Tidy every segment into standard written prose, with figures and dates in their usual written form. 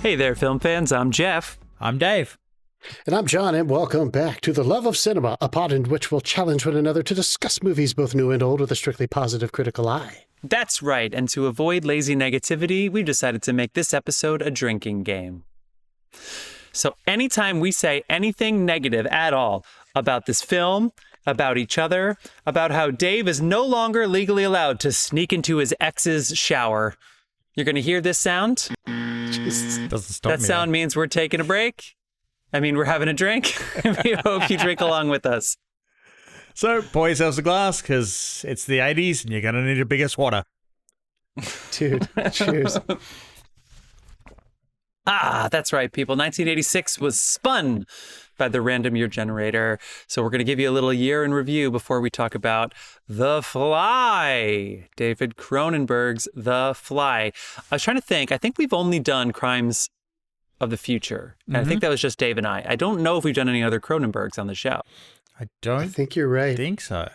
Hey there, film fans. I'm Jeff. I'm Dave. And I'm John, and welcome back to The Love of Cinema, a pod in which we'll challenge one another to discuss movies both new and old with a strictly positive critical eye. That's right, and to avoid lazy negativity, we've decided to make this episode a drinking game. So anytime we say anything negative at all about this film, about each other, about how Dave is no longer legally allowed to sneak into his ex's shower, you're going to hear this sound. Doesn't stop That sound means we're taking a break. I mean, we're having a drink. We hope you drink along with us. So pour yourselves a glass because it's the 80s and you're going to need a bigger swatter. Dude, cheers. That's right, people. 1986 was spun by the random year generator. So we're going to give you a little year in review before we talk about The Fly, David Cronenberg's The Fly. I was trying to think. I think we've only done Crimes of the Future. And I think that was just Dave and I. I don't know if we've done any other Cronenbergs on the show. I think you're right. Think so.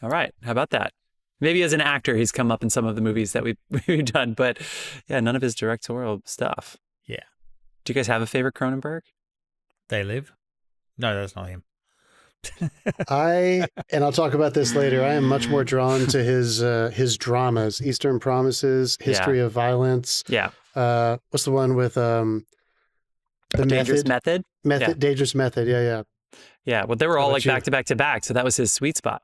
All right. How about that? Maybe as an actor, he's come up in some of the movies that we've done, but yeah, none of his directorial stuff. Yeah. Do you guys have a favorite Cronenberg? They Live? No, that's not him. And I'll talk about this later, I am much more drawn to his dramas, Eastern Promises, History of Violence. Yeah. What's the one with the Dangerous Method? Yeah. Dangerous Method, yeah. Yeah, well, they were all like back to back, so that was his sweet spot.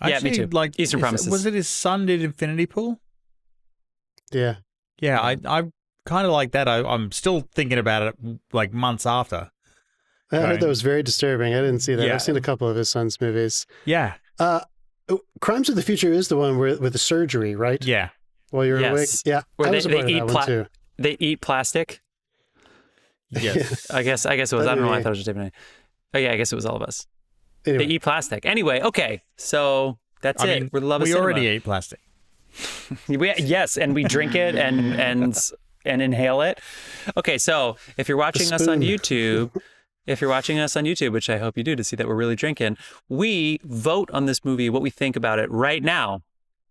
Actually, yeah, me too. Like, Eastern Promises. Was it his son did Infinity Pool? Yeah. Yeah, I kind of like that. I'm still thinking about it like months after. I heard that was very disturbing. I didn't see that. Yeah. I've seen a couple of his son's movies. Yeah. Crimes of the Future is the one with the surgery, right? Yeah. While you're awake. Yeah. Where I was a part of that one too. They eat plastic. Yes. I guess it was. I don't know why I thought it was just David and I. Oh yeah, I guess it was all of us. Anyway. They eat plastic. Anyway, okay. So that's it. Mean, We're The Love of we Cinema. already ate plastic. Yes, and we drink it and inhale it. Okay, so if you're watching us on YouTube, which I hope you do to see that we're really drinking, we vote on this movie, what we think about it right now,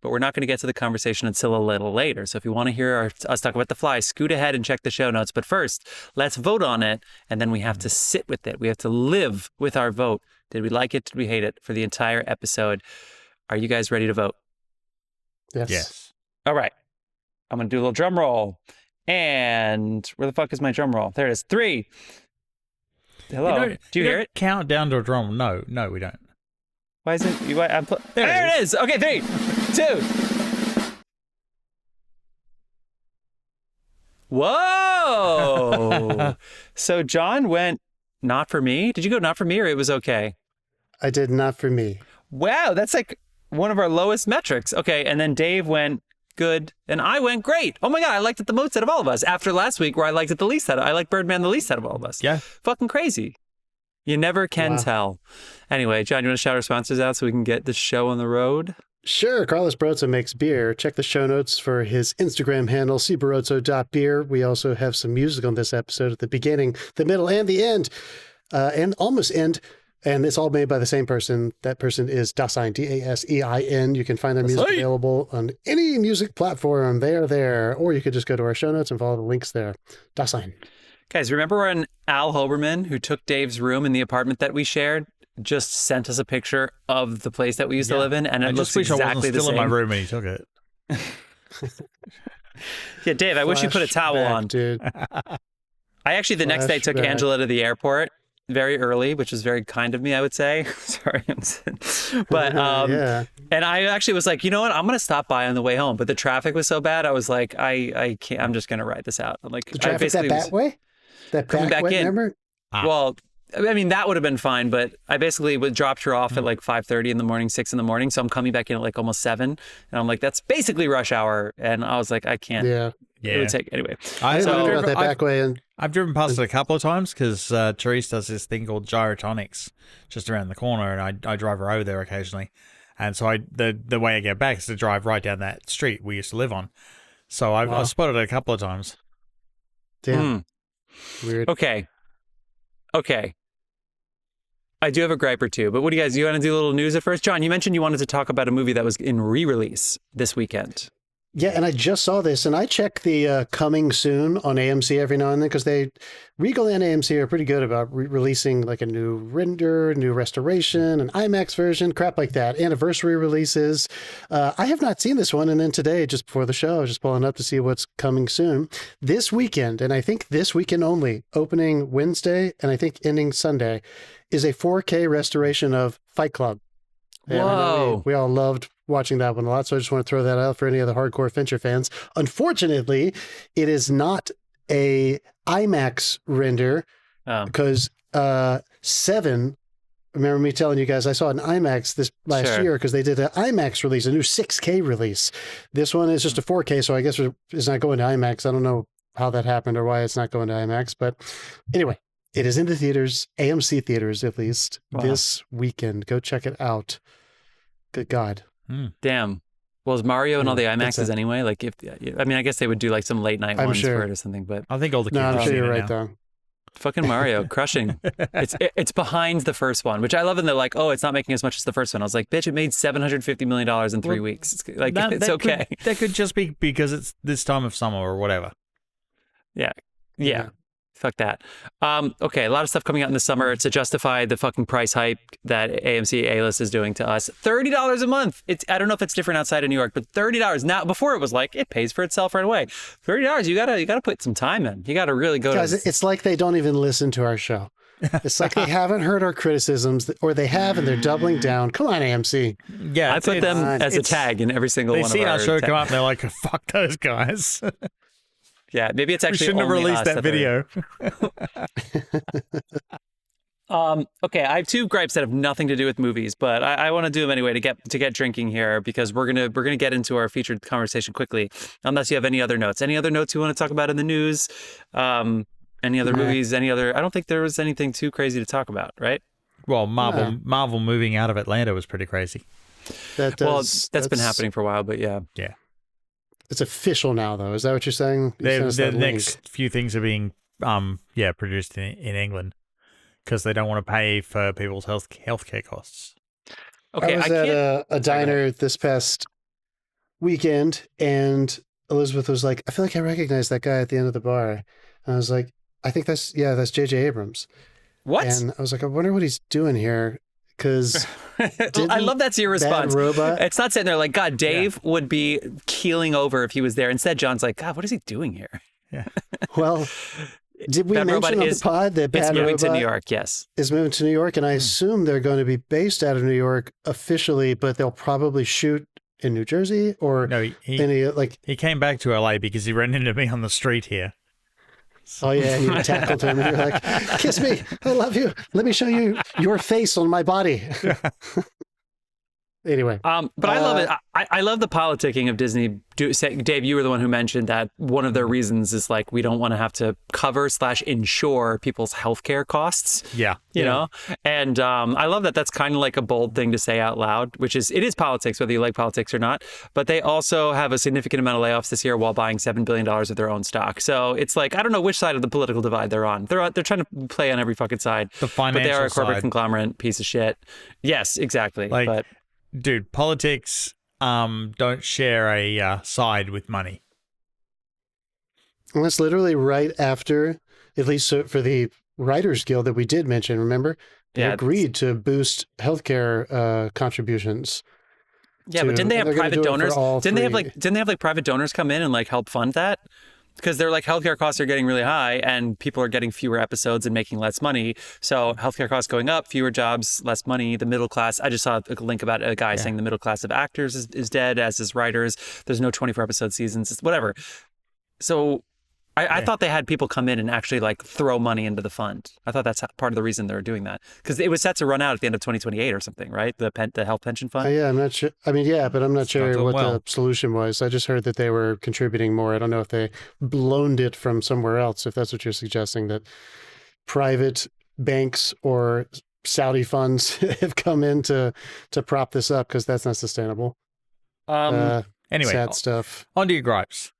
but we're not going to get to the conversation until a little later. So if you want to hear us talk about The Fly, scoot ahead and check the show notes. But first, let's vote on it, and then we have to sit with it. We have to live with our vote. Did we like it? Did we hate it? For the entire episode. Are you guys ready to vote? Yes. All right. I'm going to do a little drum roll. And where the fuck is my drum roll? There it is. 3. Hello. Do you hear it? Count down to a drum. No, we don't. Why is it? There it is. Okay, 3, 2. Whoa. So John went not for me. Did you go not for me or it was okay? I did not for me. Wow, that's like one of our lowest metrics. Okay, and then Dave went good, and I went great. Oh my God, I liked it the most out of all of us. After last week where I liked it the least I liked Birdman the least out of all of us. Yeah. Fucking crazy. You never can tell. Anyway, John, you want to shout our sponsors out so we can get this show on the road? Sure. Carlos Barozzo makes beer. Check the show notes for his Instagram handle, cbarozzo.beer. We also have some music on this episode at the beginning, the middle, and the end, and almost end. And it's all made by the same person. That person is Dasein, Dasein. You can find their music available on any music platform. They are there. Or you could just go to our show notes and follow the links there. Dasein. Guys, remember when Al Hoberman, who took Dave's room in the apartment that we shared, just sent us a picture of the place that we used to live in? And it looks exactly the same. I still in my room and he took it. Yeah, Dave, I wish you put a towel on. Dude. I actually, the next day, took Angela to the airport very early, which is very kind of me, I would say. Sorry. But, and I actually was like, you know what? I'm going to stop by on the way home. But the traffic was so bad. I was like, I can't, I'm just going to ride this out. I'm like, the traffic that way? That coming back in. Remember? Well, I mean, that would have been fine, but I basically dropped her off at like 5:30 in the morning, 6 in the morning. So I'm coming back in at like almost 7. And I'm like, that's basically rush hour. And I was like, I can't. Yeah. It would take, anyway. I didn't know about that back way. And I've driven past it a couple of times because Therese does this thing called Gyrotonics just around the corner, and I drive her over there occasionally. And so the way I get back is to drive right down that street we used to live on. So I've spotted it a couple of times. Damn. Weird. Okay. I do have a gripe or two, but what do you want to do a little news at first? John, you mentioned you wanted to talk about a movie that was in re-release this weekend. Yeah, and I just saw this, and I check the coming soon on AMC every now and then because Regal and AMC are pretty good about releasing like a new render, new restoration, an IMAX version, crap like that, anniversary releases. I have not seen this one, and then today, just before the show, I was just pulling up to see what's coming soon. This weekend, and I think this weekend only, opening Wednesday and I think ending Sunday, is a 4K restoration of Fight Club. And I know we all loved watching that one a lot, so I just want to throw that out for any of the hardcore Fincher fans. Unfortunately, it is not a IMAX render because Seven, remember me telling you guys I saw an IMAX this last year because they did an IMAX release, a new 6K release. This one is just a 4K, so I guess it's not going to IMAX. I don't know how that happened or why it's not going to IMAX, but anyway, it is in the theaters, AMC theaters at least, this weekend. Go check it out. Good God. Damn. Well, is Mario and all the IMAXs anyway? Like, I guess they would do like some late night ones for it or something. But I think all the kids. No, I'm sure you're right though. Fucking Mario, crushing. It's behind the first one, which I love. And they're like, oh, it's not making as much as the first one. I was like, bitch, it made $750 million in 3 weeks. It's like it's okay. That could just be because it's this time of summer or whatever. Yeah. Fuck that. Okay, a lot of stuff coming out in the summer to justify the fucking price hike that AMC A-List is doing to us. $30 a month. I don't know if it's different outside of New York, but $30. Now, before it was like, it pays for itself right away. $30, you gotta put some time in. You gotta really go Guys, it's like they don't even listen to our show. It's like they haven't heard our criticisms, or they have and they're doubling down. Come on, AMC. Yeah, I put them as a tag in every single one of our... They see our show come up and they're like, fuck those guys. Yeah, maybe it's actually we shouldn't have released that video. Okay, I have two gripes that have nothing to do with movies, but I want to do them anyway to get drinking here because we're gonna get into our featured conversation quickly. Unless you have any other notes. Any other notes you want to talk about in the news? Any other movies? Any other? I don't think there was anything too crazy to talk about, right? Well, Marvel moving out of Atlanta was pretty crazy. That's been happening for a while, but yeah. It's official now, though. Is that what you're saying? The next few things are being, produced in England because they don't want to pay for people's healthcare costs. Okay, I was at a diner this past weekend, and Elizabeth was like, "I feel like I recognize that guy at the end of the bar." And I was like, "I think that's J.J. Abrams." What? And I was like, "I wonder what he's doing here." Because I love that's your response. Robot? It's not sitting there like, God, Dave would be keeling over if he was there. Instead, John's like, God, what is he doing here? Yeah. Well, did we Bad mention on the pod that Bad Robot moving to New York? Yes, is moving to New York, and I assume they're going to be based out of New York officially, but they'll probably shoot in New Jersey or he came back to LA because he ran into me on the street here. Oh, yeah, you tackled him and you're like, kiss me, I love you. Let me show you your face on my body. Anyway. But I love it. I love the politicking of Disney. Dave, you were the one who mentioned that one of their reasons is like, we don't want to have to cover/insure people's healthcare costs. Yeah. You know? And I love that that's kind of like a bold thing to say out loud, it is politics, whether you like politics or not. But they also have a significant amount of layoffs this year while buying $7 billion of their own stock. So it's like, I don't know which side of the political divide they're on. They're trying to play on every fucking side. The financial But they are a corporate side. conglomerate piece of shit. Yes, exactly. Dude, politics don't share a side with money. And that's literally right after, at least for the Writers Guild that we did mention, remember? They agreed to boost healthcare contributions. Yeah, but didn't they have private donors? Didn't they have like private donors come in and like help fund that? Because they're like, healthcare costs are getting really high and people are getting fewer episodes and making less money. So healthcare costs going up, fewer jobs, less money. The middle class, I just saw a link about a guy saying the middle class of actors is dead, as is writers. There's no 24 episode seasons, it's whatever. So I thought they had people come in and actually like throw money into the fund. I thought that's part of the reason they were doing that. Because it was set to run out at the end of 2028 or something, right? The health pension fund? Yeah, I'm not sure. I mean, yeah, but I'm not sure what the solution was. I just heard that they were contributing more. I don't know if they loaned it from somewhere else, if that's what you're suggesting, that private banks or Saudi funds have come in to prop this up, because that's not sustainable. Anyway, sad stuff. On to your gripes.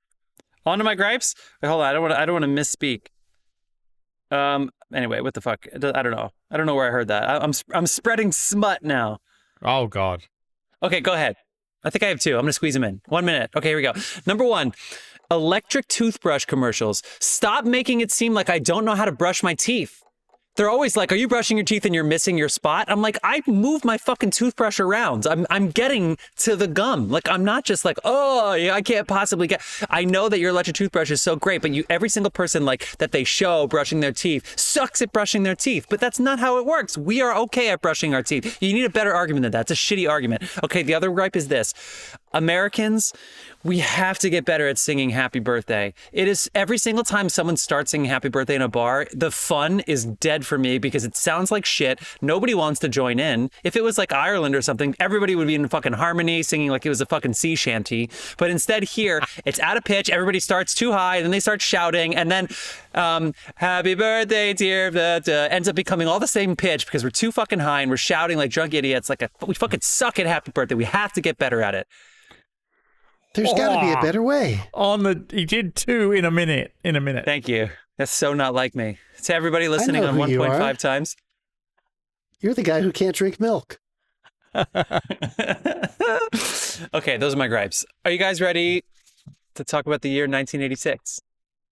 On to my gripes? Wait, hold on. I don't want to misspeak. Anyway, what the fuck? I don't know. I don't know where I heard that. I'm spreading smut now. Oh God. Okay, go ahead. I think I have two. I'm going to squeeze them in. 1 minute. Okay, here we go. Number one, electric toothbrush commercials. Stop making it seem like I don't know how to brush my teeth. They're always like, are you brushing your teeth and you're missing your spot? I'm like, I move my fucking toothbrush around. I'm getting to the gum. Like, I'm not just like, oh, yeah, I can't possibly get. I know that your electric toothbrush is so great, but every single person like that they show brushing their teeth sucks at brushing their teeth. But that's not how it works. We are okay at brushing our teeth. You need a better argument than that. It's a shitty argument. Okay, the other gripe is this. Americans, we have to get better at singing happy birthday. It is every single time someone starts singing happy birthday in a bar, the fun is dead for me because it sounds like shit. Nobody wants to join in. If it was like Ireland or something, everybody would be in fucking harmony singing like it was a fucking sea shanty. But instead here, it's out of pitch. Everybody starts too high and then they start shouting and then happy birthday, dear, ends up becoming all the same pitch because we're too fucking high and we're shouting like drunk idiots. We fucking suck at happy birthday. We have to get better at it. There's got to be a better way. He did two in a minute. Thank you. That's so not like me. To everybody listening on 1.5 times. You're the guy who can't drink milk. Okay, those are my gripes. Are you guys ready to talk about the year 1986?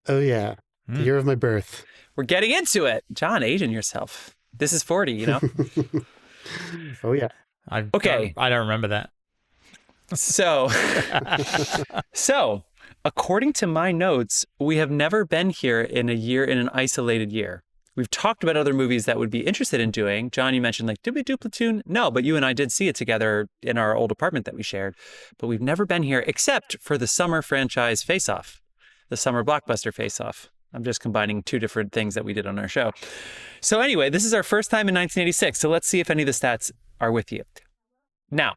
Oh, yeah. The year of my birth. We're getting into it. John, aging yourself. This is 40, you know? Oh, yeah. I don't remember that. So, according to my notes, we have never been here in an isolated year. We've talked about other movies that would be interested in doing. John, you mentioned like, did we do Platoon? No, but you and I did see it together in our old apartment that we shared. But we've never been here except for the summer franchise Face-Off, the summer blockbuster Face-Off. I'm just combining two different things that we did on our show. So anyway, this is our first time in 1986. So let's see if any of the stats are with you. Now,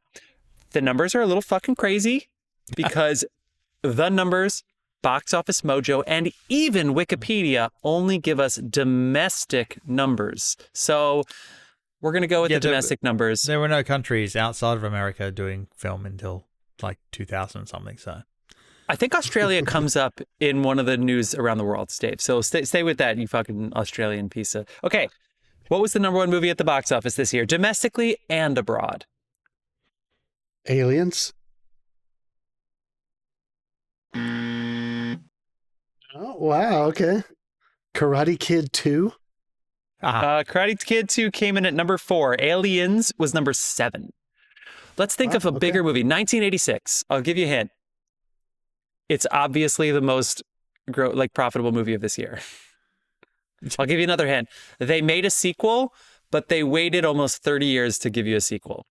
the numbers are a little fucking crazy because the numbers, Box Office Mojo, and even Wikipedia only give us domestic numbers. So we're going to go with the domestic numbers. There were no countries outside of America doing film until like 2000 something. So I think Australia comes up in one of the news around the world, Dave. So stay with that, you fucking Australian piece of... Okay, what was the number one movie at the box office this year, domestically and abroad? Aliens. Oh, wow. Okay. Karate Kid 2. Karate Kid 2 came in at number 4. Aliens was number 7. Let's think of a bigger movie. 1986. I'll give you a hint. It's obviously the most profitable movie of this year. I'll give you another hint. They made a sequel, but they waited almost 30 years to give you a sequel.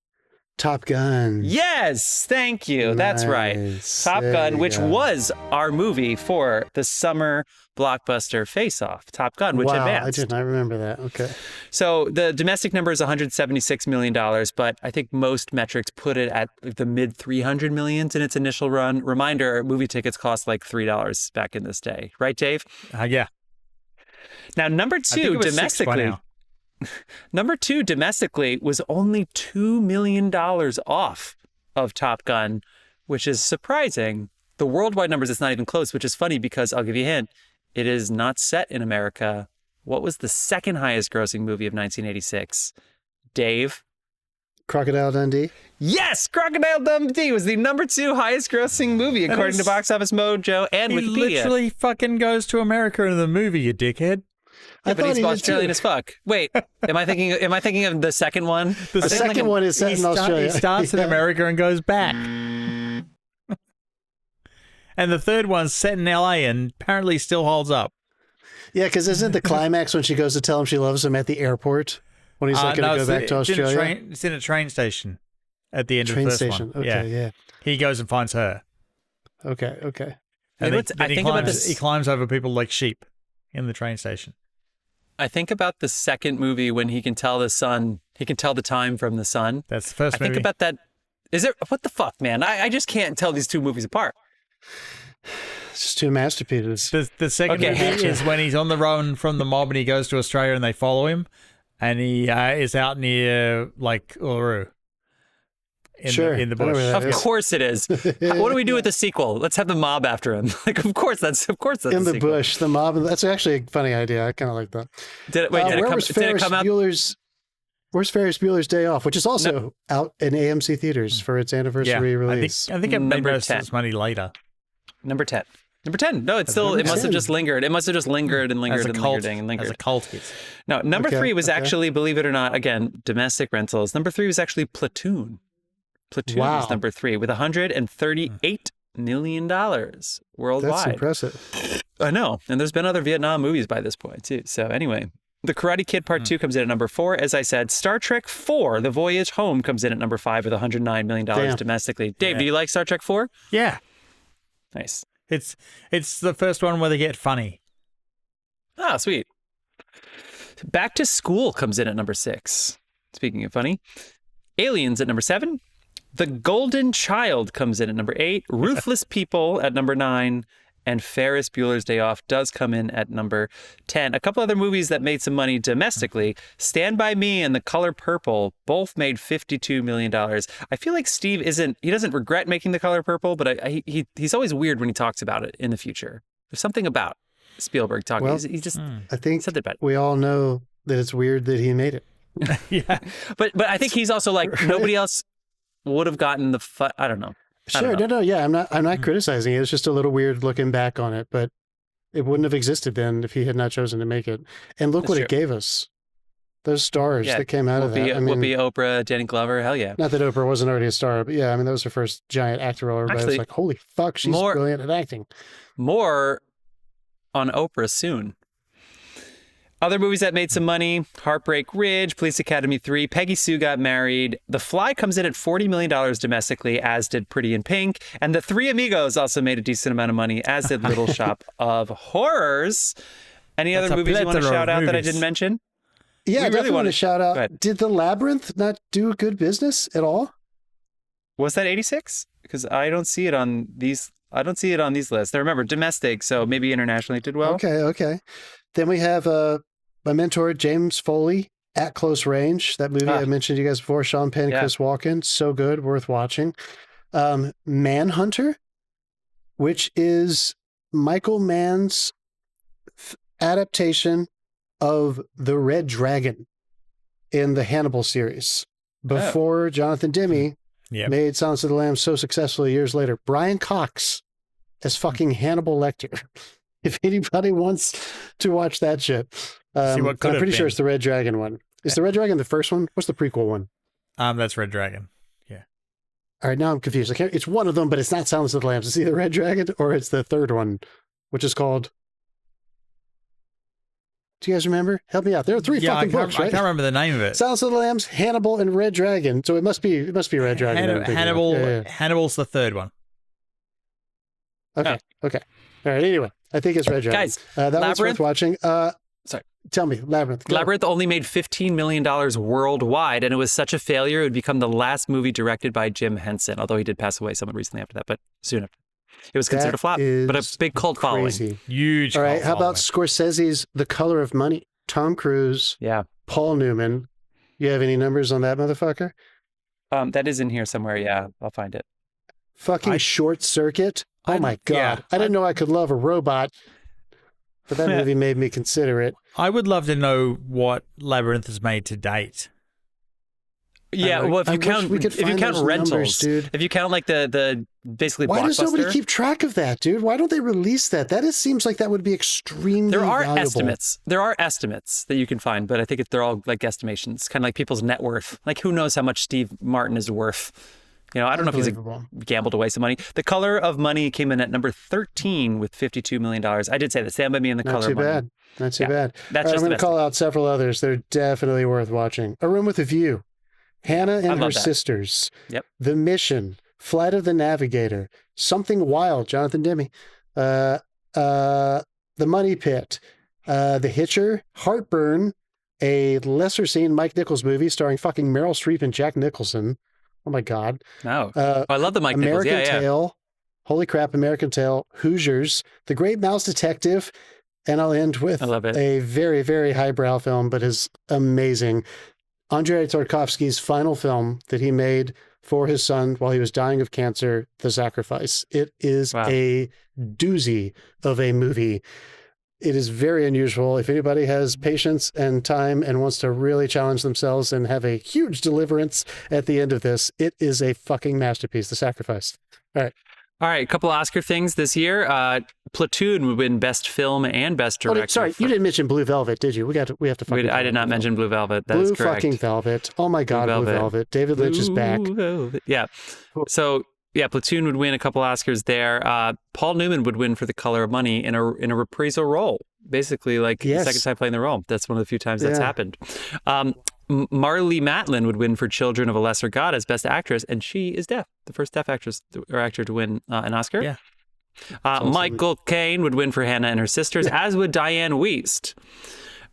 Top Gun. Yes, thank you. Nice. That's right. Top Gun, which was our movie for the summer blockbuster Face-Off. Top Gun, which advanced. I did not remember that. Okay. So the domestic number is $176 million, but I think most metrics put it at the mid 300 millions in its initial run. Reminder, movie tickets cost like $3 back in this day. Right, Dave? Yeah. Now, number 2 domestically. Number 2 domestically was only $2 million off of Top Gun, which is surprising. The worldwide numbers, it's not even close, which is funny because I'll give you a hint. It is not set in America. What was the second highest grossing movie of 1986? Dave? Crocodile Dundee. Yes, Crocodile Dundee was the number 2 highest grossing movie according to Box Office Mojo and Wikipedia. He literally fucking goes to America in the movie, you dickhead. Yeah, but he's Australian as fuck. Wait, am I thinking of the second one? The second one is set in Australia. He starts in America and goes back. And the third one's set in LA and apparently still holds up. Yeah, because isn't the climax when she goes to tell him she loves him at the airport? When he's going to go back to Australia? It's in a train station at the end of the first one. Okay, yeah. He goes and finds her. Okay. And he climbs over people like sheep in the train station. I think about the second movie when he can tell the time from the sun. That's the first movie. I think about that. Is it, what the fuck, man? I just can't tell these two movies apart. It's just two masterpieces. The second movie is when he's on the run from the mob and he goes to Australia and they follow him and he is out near like Uluru. In the bush. Of course it is. What do we do with the sequel? Let's have the mob after him. Like, of course that's in the bush. The mob. That's actually a funny idea. I kind of like that. Did it come out? Bueller's Where's Ferris Bueller's Day Off, which is also out in AMC theaters for its anniversary release. I think it made most of its money later. Number 10. Number 10. No, it's still. It must have just lingered. It must have just lingered and lingered and lingered and lingered. As a cult hit. No, number 3 was actually, believe it or not, again, domestic rentals. Number 3 was actually Platoon. Platoon was number 3 with $138 million worldwide. That's impressive. I know. And there's been other Vietnam movies by this point, too. So anyway, The Karate Kid Part 2 comes in at number 4. As I said, Star Trek 4, The Voyage Home, comes in at number 5 with $109 million domestically. Dave, do you like Star Trek 4? Yeah. Nice. It's the first one where they get funny. Ah, sweet. Back to School comes in at number 6. Speaking of funny. Aliens at number 7. The Golden Child comes in at number 8. Ruthless People at number 9. And Ferris Bueller's Day Off does come in at number 10. A couple other movies that made some money domestically. Stand By Me and The Color Purple both made $52 million. I feel like Steve doesn't regret making The Color Purple, but he's always weird when he talks about it in the future. There's something about Spielberg talking. Well, he just I think said that bad. We all know that it's weird that he made it. Yeah. But I think he's also like, nobody else would have gotten the I don't know. Sure, no, yeah, I'm not criticizing it. It's just a little weird looking back on it, but it wouldn't have existed then if he had not chosen to make it. And look what it gave us. Those stars that came out of that. Whoopi, Oprah, Danny Glover, hell yeah. Not that Oprah wasn't already a star, but yeah, I mean, that was her first giant actor role. Everybody was like, holy fuck, she's brilliant at acting. More on Oprah soon. Other movies that made some money: Heartbreak Ridge, Police Academy 3, Peggy Sue Got Married. The Fly comes in at $40 million domestically, as did Pretty in Pink. And The Three Amigos also made a decent amount of money, as did Little Shop of Horrors. Any other movies you want to shout out that I didn't mention? Yeah, I definitely want to shout out. Did The Labyrinth not do good business at all? Was that 86? Because I don't see it on these. I don't see it on these lists. Now remember, domestic, so maybe internationally it did well. Okay. Then we have my mentor, James Foley, At Close Range. That movie I mentioned to you guys before. Sean Penn, Chris Walken. So good. Worth watching. Manhunter, which is Michael Mann's adaptation of The Red Dragon in the Hannibal series. Before Jonathan Demme made Silence of the Lambs so successfully years later. Brian Cox as fucking Hannibal Lecter. If anybody wants to watch that shit. I'm pretty sure it's the Red Dragon one. Is the Red Dragon the first one? What's the prequel one? That's Red Dragon. Yeah. All right, now I'm confused. It's one of them, but it's not Silence of the Lambs. It's either Red Dragon or it's the third one, which is called... Do you guys remember? Help me out. There are 3 fucking books, right? I can't remember the name of it. Silence of the Lambs, Hannibal, and Red Dragon. So it must be Red Dragon. Hannibal's the third one. Okay. All right. Anyway, I think it's Red Dragon. Guys, that one's worth watching. Sorry. Tell me, Labyrinth. Go. Labyrinth only made $15 million worldwide, and it was such a failure, it would become the last movie directed by Jim Henson, although he did pass away somewhat recently after that, but soon after. It was considered a flop, but a big cult following. Huge. All right. How about Scorsese's The Color of Money? Tom Cruise. Yeah. Paul Newman. You have any numbers on that motherfucker? That is in here somewhere. Yeah, I'll find it. Fucking Short Circuit. Oh my God. Yeah, I didn't know I could love a robot, but that movie made me consider it. I would love to know what Labyrinth has made to date. Yeah, well, if you count rentals, numbers, dude. If you count like the basically why Blockbuster, does nobody keep track of that, dude? Why don't they release that? That seems like that would be extremely valuable. Estimates. There are estimates that you can find, but I think they're all like estimations, kind of like people's net worth. Like who knows how much Steve Martin is worth? You know, I don't know if he's gambled away some money. The Color of Money came in at number 13 with $52 million. I did say that. Stand By Me and The Color of Money. Not too bad. That's I'm going to call out several others. They're definitely worth watching. A Room with a View. Hannah and Her Sisters. Yep. The Mission. Flight of the Navigator. Something Wild. Jonathan Demme. The Money Pit. The Hitcher. Heartburn. A lesser seen Mike Nichols movie starring fucking Meryl Streep and Jack Nicholson. Oh my God. No. I love the Mike Nichols. American Tail. Holy crap, American Tail. Hoosiers. The Great Mouse Detective. And I'll end with a very, very highbrow film, but is amazing. Andrei Tarkovsky's final film that he made for his son while he was dying of cancer, The Sacrifice. It is a doozy of a movie. It is very unusual. If anybody has patience and time and wants to really challenge themselves and have a huge deliverance at the end of this, it is a fucking masterpiece, The Sacrifice. All right. All right, a couple Oscar things this year. Platoon would win Best Film and Best Director. Oh, sorry, you didn't mention Blue Velvet, did you? We have to fucking. I did not mention Blue Velvet. That is correct. Blue fucking Velvet. Oh my God, Blue Velvet. David Lynch is back. Velvet. Yeah. So yeah, Platoon would win a couple Oscars there. Paul Newman would win for The Color of Money in a reprisal role. Basically, like the second time playing the role. That's one of the few times that's happened. Marlee Matlin would win for Children of a Lesser God as Best Actress, and she is deaf. The first deaf actress or actor to win an Oscar. Yeah. Michael Caine would win for Hannah and Her Sisters, as would Diane Wiest.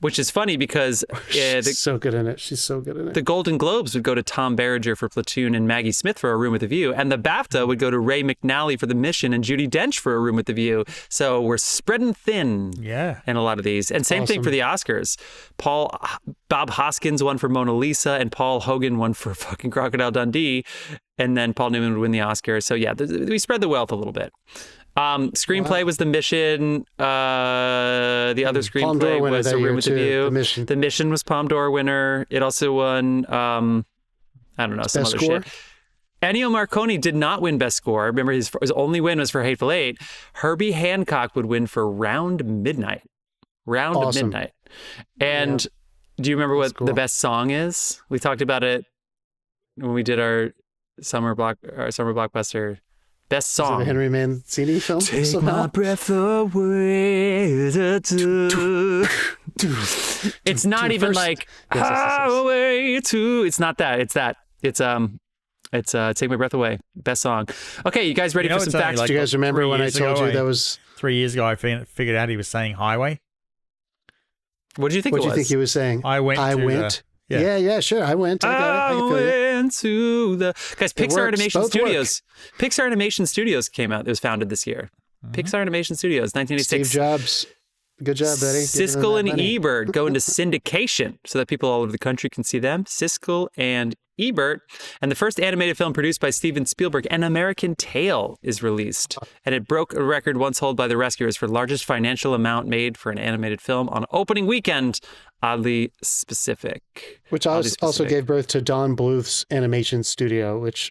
Which is funny because she's so good in it. She's so good in it. The Golden Globes would go to Tom Berenger for Platoon and Maggie Smith for A Room with a View. And the BAFTA would go to Ray McNally for The Mission and Judi Dench for A Room with a View. So we're spreading thin in a lot of these. And same thing for the Oscars. Bob Hoskins won for Mona Lisa and Paul Hogan won for fucking Crocodile Dundee. And then Paul Newman would win the Oscar. So yeah, we spread the wealth a little bit. Screenplay was The Mission. The other screenplay was A Room with a View. The Mission was Palme d'Or winner. It also won, I don't know, some Best other score? shit. Ennio Morricone did not win Best Score. Remember, his only win was for Hateful Eight. Herbie Hancock would win for Round Midnight. Of Midnight. And do you remember what the best song is? We talked about it when we did our summer blockbuster. Best song. The Henry Mancini film? Take my breath away. It's not even like highway to. It's not that. It's that. It's Take My Breath Away. Best song. Okay, you guys ready for some facts? Do you guys remember when I told you that was 3 years ago? I figured out he was saying highway. What did you think? What did you think he was saying? I went. Yeah, sure. I went. I went to the guys. Pixar Animation Studios. Pixar Animation Studios came out. It was founded this year. Pixar Animation Studios, 1986. Steve Jobs. Good job, buddy. Siskel and Ebert go into syndication so that people all over the country can see them. Siskel and Ebert. And the first animated film produced by Steven Spielberg, An American Tail, is released. And it broke a record once held by The Rescuers for largest financial amount made for an animated film on opening weekend. Oddly specific. Which also gave birth to Don Bluth's animation studio, which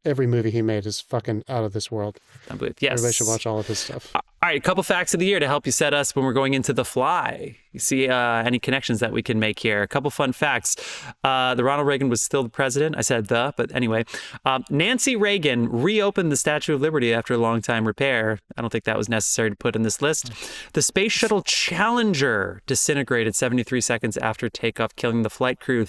every movie he made is fucking out of this world. Don Bluth, yes. Everybody should watch all of his stuff. All right, a couple facts of the year to help you set us when we're going into The Fly. You see any connections that we can make here. A couple fun facts. The Ronald Reagan was still the president. I said but anyway. Nancy Reagan reopened the Statue of Liberty after a long time repair. I don't think that was necessary to put in this list. The Space Shuttle Challenger disintegrated 73 seconds after takeoff, killing the flight crew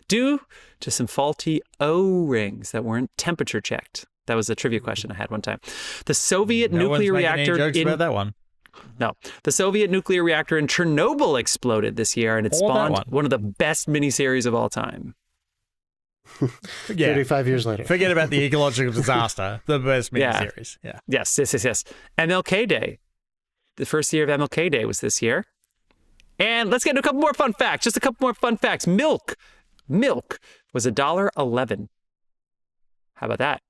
due to some faulty O-rings that weren't temperature checked. That was a trivia question I had one time. The Soviet nuclear reactor about that one. No. The Soviet nuclear reactor in Chernobyl exploded this year, and it spawned one of the best miniseries of all time. 35 years later. Forget about the ecological disaster. The best miniseries. Yeah. Yes. MLK Day. The first year of MLK Day was this year. And let's get into a couple more fun facts. Just a couple more fun facts. Milk was $1.11. How about that?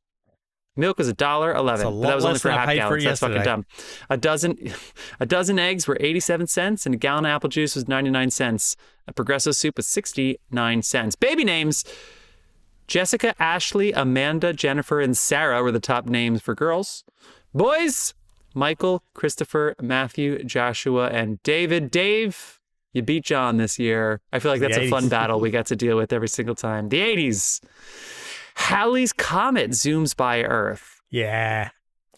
Milk was $1.11, but that was only for half gallons. That's fucking dumb. A dozen eggs were 87 cents, and a gallon of apple juice was 99 cents. A Progresso soup was 69 cents. Baby names: Jessica, Ashley, Amanda, Jennifer, and Sarah were the top names for girls. Boys: Michael, Christopher, Matthew, Joshua, and David. Dave, you beat John this year. I feel like that's a fun battle we got to deal with every single time. The 80s. Halley's Comet zooms by Earth. Yeah.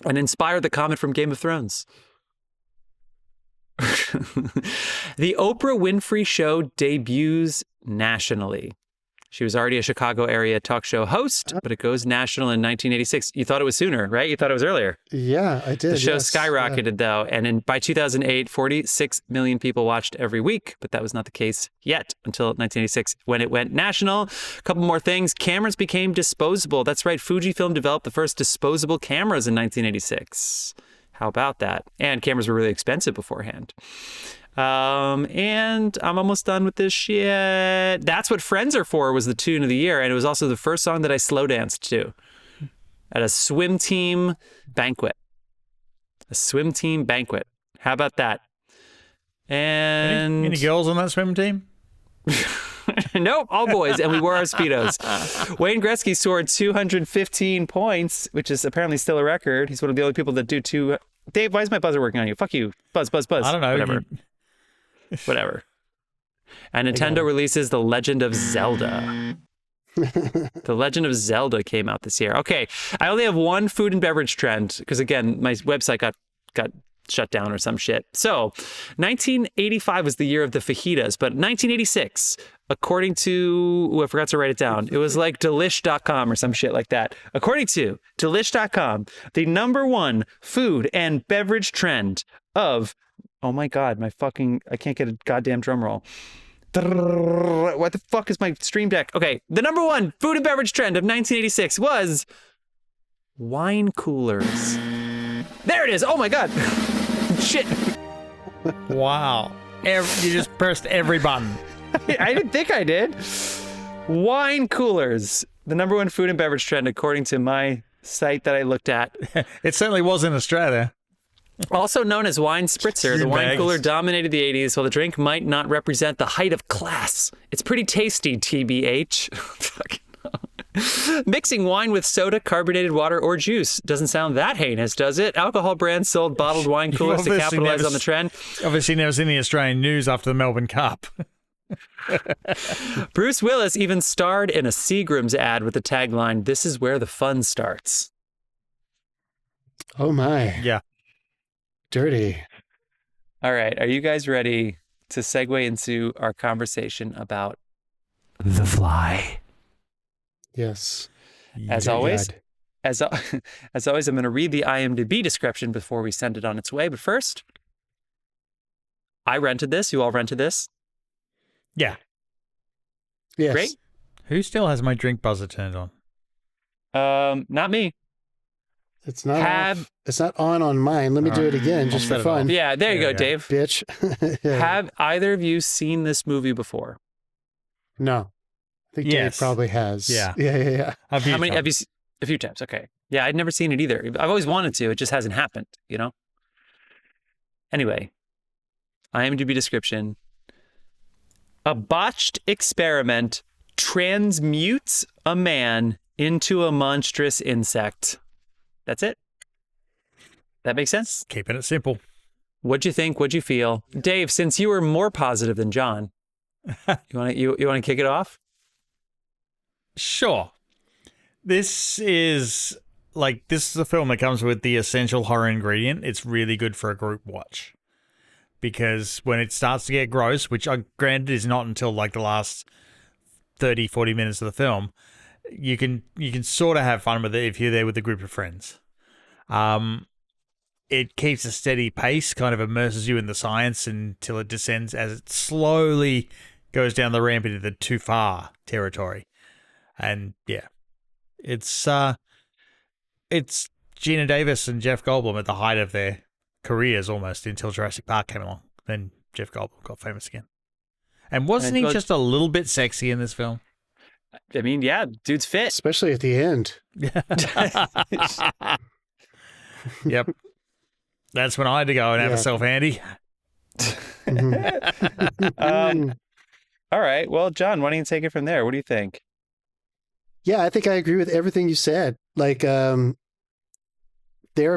And inspired the comet from Game of Thrones. The Oprah Winfrey Show debuts nationally. She was already a Chicago area talk show host, but it goes national in 1986. You thought it was sooner, right? You thought it was earlier. Yeah, I did. The show skyrocketed, though. And by 2008, 46 million people watched every week. But that was not the case yet until 1986 when it went national. A couple more things. Cameras became disposable. That's right. Fujifilm developed the first disposable cameras in 1986. How about that? And cameras were really expensive beforehand. And I'm almost done with this shit. That's What Friends Are For was the tune of the year. And it was also the first song that I slow danced to at a swim team banquet. A swim team banquet. How about that? And Any girls on that swim team? nope, all boys, and we wore our Speedos. Wayne Gretzky scored 215 points, which is apparently still a record. He's one of the only people that do two. Dave, why is my buzzer working on you? Fuck you. Buzz. I don't know. Whatever. Whatever. And Nintendo releases The Legend of Zelda. The Legend of Zelda came out this year. Okay, I only have one food and beverage trend because, again, my website got shut down or some shit. So 1985 was the year of the fajitas, but 1986, according to, I forgot to write it down. It was like delish.com or some shit like that. According to delish.com, the number one food and beverage trend of, oh my God, I can't get a goddamn drum roll. What the fuck is my stream deck? Okay, the number one food and beverage trend of 1986 was wine coolers. There it is. Oh my God. Shit. Wow. You just pressed every button. I didn't think I did. Wine coolers. The number one food and beverage trend according to my site that I looked at. It certainly was in Australia. Also known as wine spritzer, the wine cooler dominated the 80s, while the drink might not represent the height of class. It's pretty tasty, TBH. Fucking mixing wine with soda, carbonated water, or juice. Doesn't sound that heinous, does it? Alcohol brands sold bottled wine coolers to capitalize on the trend. Obviously never seen the Australian news after the Melbourne Cup. Bruce Willis even starred in a Seagram's ad with the tagline, "This is where the fun starts." Oh my. Yeah. Dirty. All right. Are you guys ready to segue into our conversation about The Fly? Yes. As always, I'm going to read the IMDb description before we send it on its way. But first, I rented this. You all rented this? Yeah. Yes. Great. Who still has my drink buzzer turned on? Not me. It's not off. It's not on mine. Let me do it again just for fun. Yeah, there you go, Dave. Bitch. Yeah. Have either of you seen this movie before? No. I think Dave probably has. Yeah. Yeah. How many have you seen? A few times. Okay. Yeah, I'd never seen it either. I've always wanted to. It just hasn't happened, you know? Anyway, IMDb description. A botched experiment transmutes a man into a monstrous insect. That's it. That makes sense? Keeping it simple. What'd you think? What'd you feel? Dave, since you were more positive than John, you want to kick it off? Sure. This is a film that comes with the essential horror ingredient. It's really good for a group watch. Because when it starts to get gross, which granted is not until like the last 30, 40 minutes of the film, you can sort of have fun with it if you're there with a group of friends. It keeps a steady pace, kind of immerses you in the science until it descends as it slowly goes down the ramp into the too far territory. And yeah, it's Geena Davis and Jeff Goldblum at the height of their careers almost until Jurassic Park came along. Then Jeff Goldblum got famous again. And wasn't he just a little bit sexy in this film? I mean, yeah, dude's fit. Especially at the end. Yep. That's when I had to go and have a self-handy. All right. Well, John, why don't you take it from there? What do you think? Yeah, I think I agree with everything you said. Like, they're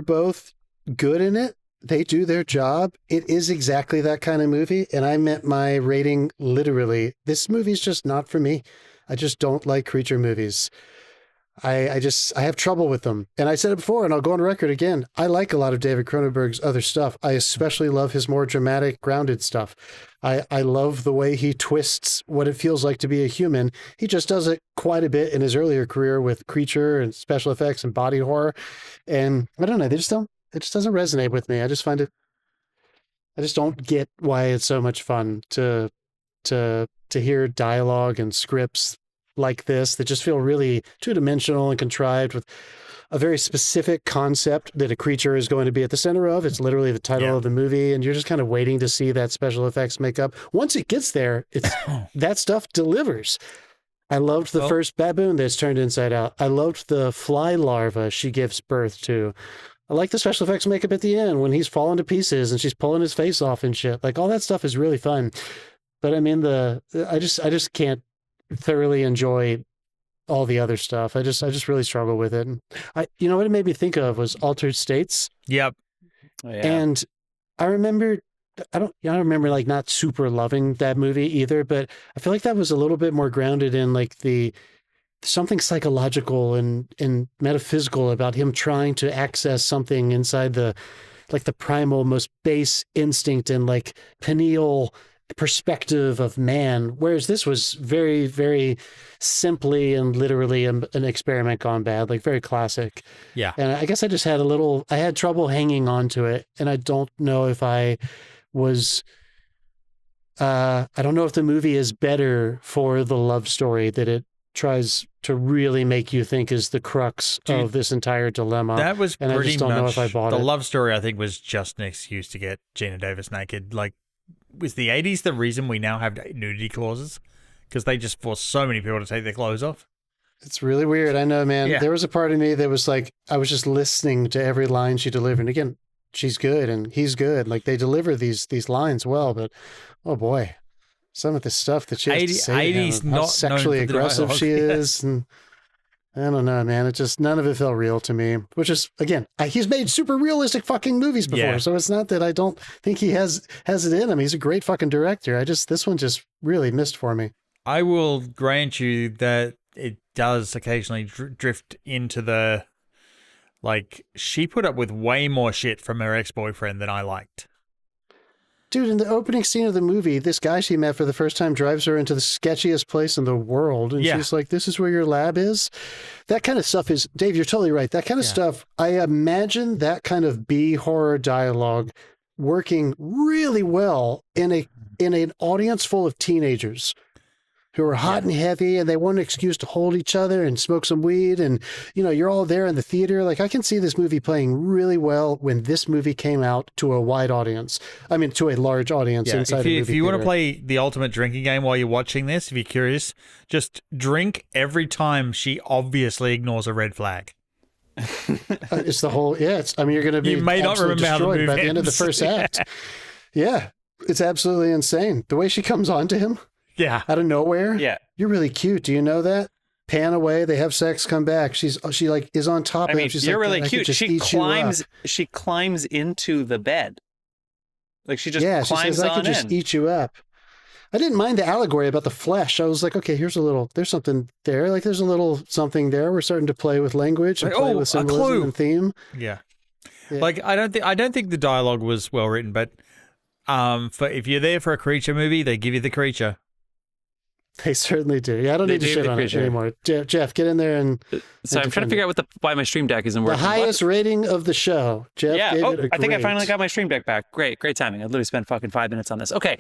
both good in it. They do their job. It is exactly that kind of movie. And I meant my rating literally. This movie's just not for me. I just don't like creature movies. I have trouble with them. And I said it before, and I'll go on record again. I like a lot of David Cronenberg's other stuff. I especially love his more dramatic, grounded stuff. I love the way he twists what it feels like to be a human. He just does it quite a bit in his earlier career with creature and special effects and body horror. And I don't know, it just doesn't resonate with me. I just don't get why it's so much fun to hear dialogue and scripts like this that just feel really two-dimensional and contrived with a very specific concept that a creature is going to be at the center of. It's literally the title of the movie, and you're just kind of waiting to see that special effects makeup. Once it gets there, that stuff delivers. I loved the first baboon that's turned inside out. I loved the fly larva she gives birth to. I like the special effects makeup at the end when he's falling to pieces and she's pulling his face off and shit. Like all that stuff is really fun. But I mean, I just can't thoroughly enjoy all the other stuff. I just really struggle with it. You know what it made me think of was Altered States. Yep. Oh, yeah. And I remember, I don't remember like not super loving that movie either, but I feel like that was a little bit more grounded in like something psychological and metaphysical about him trying to access something inside the primal, most base instinct and like pineal perspective of man. Whereas this was very, very simply and literally an experiment gone bad, like very classic. Yeah. And I guess I just I had trouble hanging on to it. And I don't know if I don't know if the movie is better for the love story that it tries to really make you think is the crux of this entire dilemma. That was and pretty I just don't know much if I bought the it. love story. I think was just an excuse to get Geena Davis naked. Like, was the 80s the reason we now have nudity clauses? Because they just forced so many people to take their clothes off. It's really weird. I know, man. Yeah. There was a part of me that was like, I was just listening to every line she delivered. And again, she's good and he's good. Like they deliver these lines well, but oh boy, some of the stuff that she has to say, 80s how not sexually known for the aggressive dialogue, she yeah. is. And I don't know, man. It just, none of it felt real to me, which is, again, he's made super realistic fucking movies before. Yeah. So it's not that I don't think he has it in him. He's a great fucking director. This one just really missed for me. I will grant you that it does occasionally drift into the, like, she put up with way more shit from her ex-boyfriend than I liked. Dude, in the opening scene of the movie, this guy she met for the first time drives her into the sketchiest place in the world. And she's like, this is where your lab is? That kind of stuff is, Dave, you're totally right. That kind of stuff, I imagine that kind of B-horror dialogue working really well in an audience full of teenagers who are hot and heavy and they want an excuse to hold each other and smoke some weed. And, you know, you're all there in the theater. Like I can see this movie playing really well when this movie came out to a wide audience. I mean, to a large audience inside a movie If you want to theater. play the ultimate drinking game while you're watching this, if you're curious, just drink every time she obviously ignores a red flag. It's the whole, I mean, you're going to be You may not absolutely remember how the destroyed movie by the end of the ends. first act. Yeah. It's absolutely insane. The way she comes on to him Yeah. out of nowhere. Yeah. You're really cute. Do you know that? Pan away, they have sex, come back. She like is on top I of mean, him. She's you're like, really "I could cute. just She eat you up." climbs into the bed. Like she just She climbs says, I on could just in. eat you up. I didn't mind the allegory about the flesh. I was like, okay, there's something there. Like there's a little something there. We're starting to play with language and Like, play oh, with a symbolism clue. and theme. Yeah. Yeah. Like I don't think the dialogue was well written, but if you're there for a creature movie, they give you the creature. They certainly do. Yeah, I don't They need to do shit the on it creature. anymore. Jeff, get in there and So I'm trying to defend figure out why my stream deck isn't the working. highest rating of the show. Jeff Yeah. gave Oh, it a I think I great. finally got my stream deck back. Great timing. I literally spent fucking 5 minutes on this. Okay.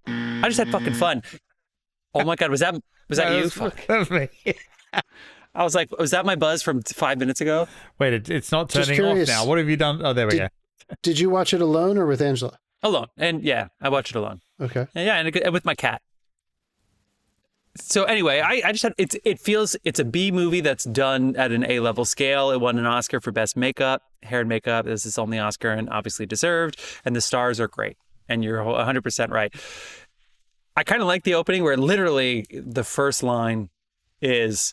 I just had fucking fun. Oh my God, was that you? Fuck. That was me. I was like, was that my buzz from 5 minutes ago? Wait, it's not Just turning off curious. now. What have you done? Oh, there we go. Did you watch it alone or with Angela? Alone. And yeah, I watched it alone. Okay. And yeah, and with my cat. So anyway, I just had, it's a B movie that's done at an A-level scale. It won an Oscar for best makeup, hair and makeup. This is only Oscar and obviously deserved. And the stars are great. And you're 100% right. I kind of like the opening where literally the first line is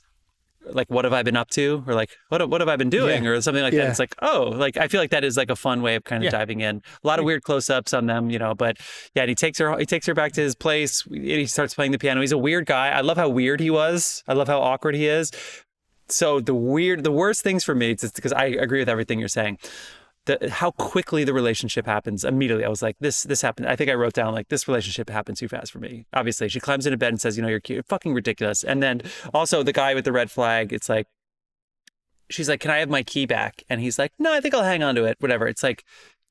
like, what have I been up to? Or like, what have I been doing? Yeah. Or something like Yeah. that. It's like, oh, like, I feel like that is like a fun way of kind of diving in. A lot of weird close-ups on them, you know, but yeah, and he takes her back to his place. He starts playing the piano. He's a weird guy. I love how weird he was. I love how awkward he is. So the worst things for me, it's just because I agree with everything you're saying. How quickly the relationship happens immediately. I was like, this happened. I think I wrote down like, this relationship happened too fast for me. Obviously, she climbs into bed and says, you know, you're cute. Fucking ridiculous. And then also the guy with the red flag, it's like, she's like, can I have my key back? And he's like, no, I think I'll hang on to it. Whatever. It's like,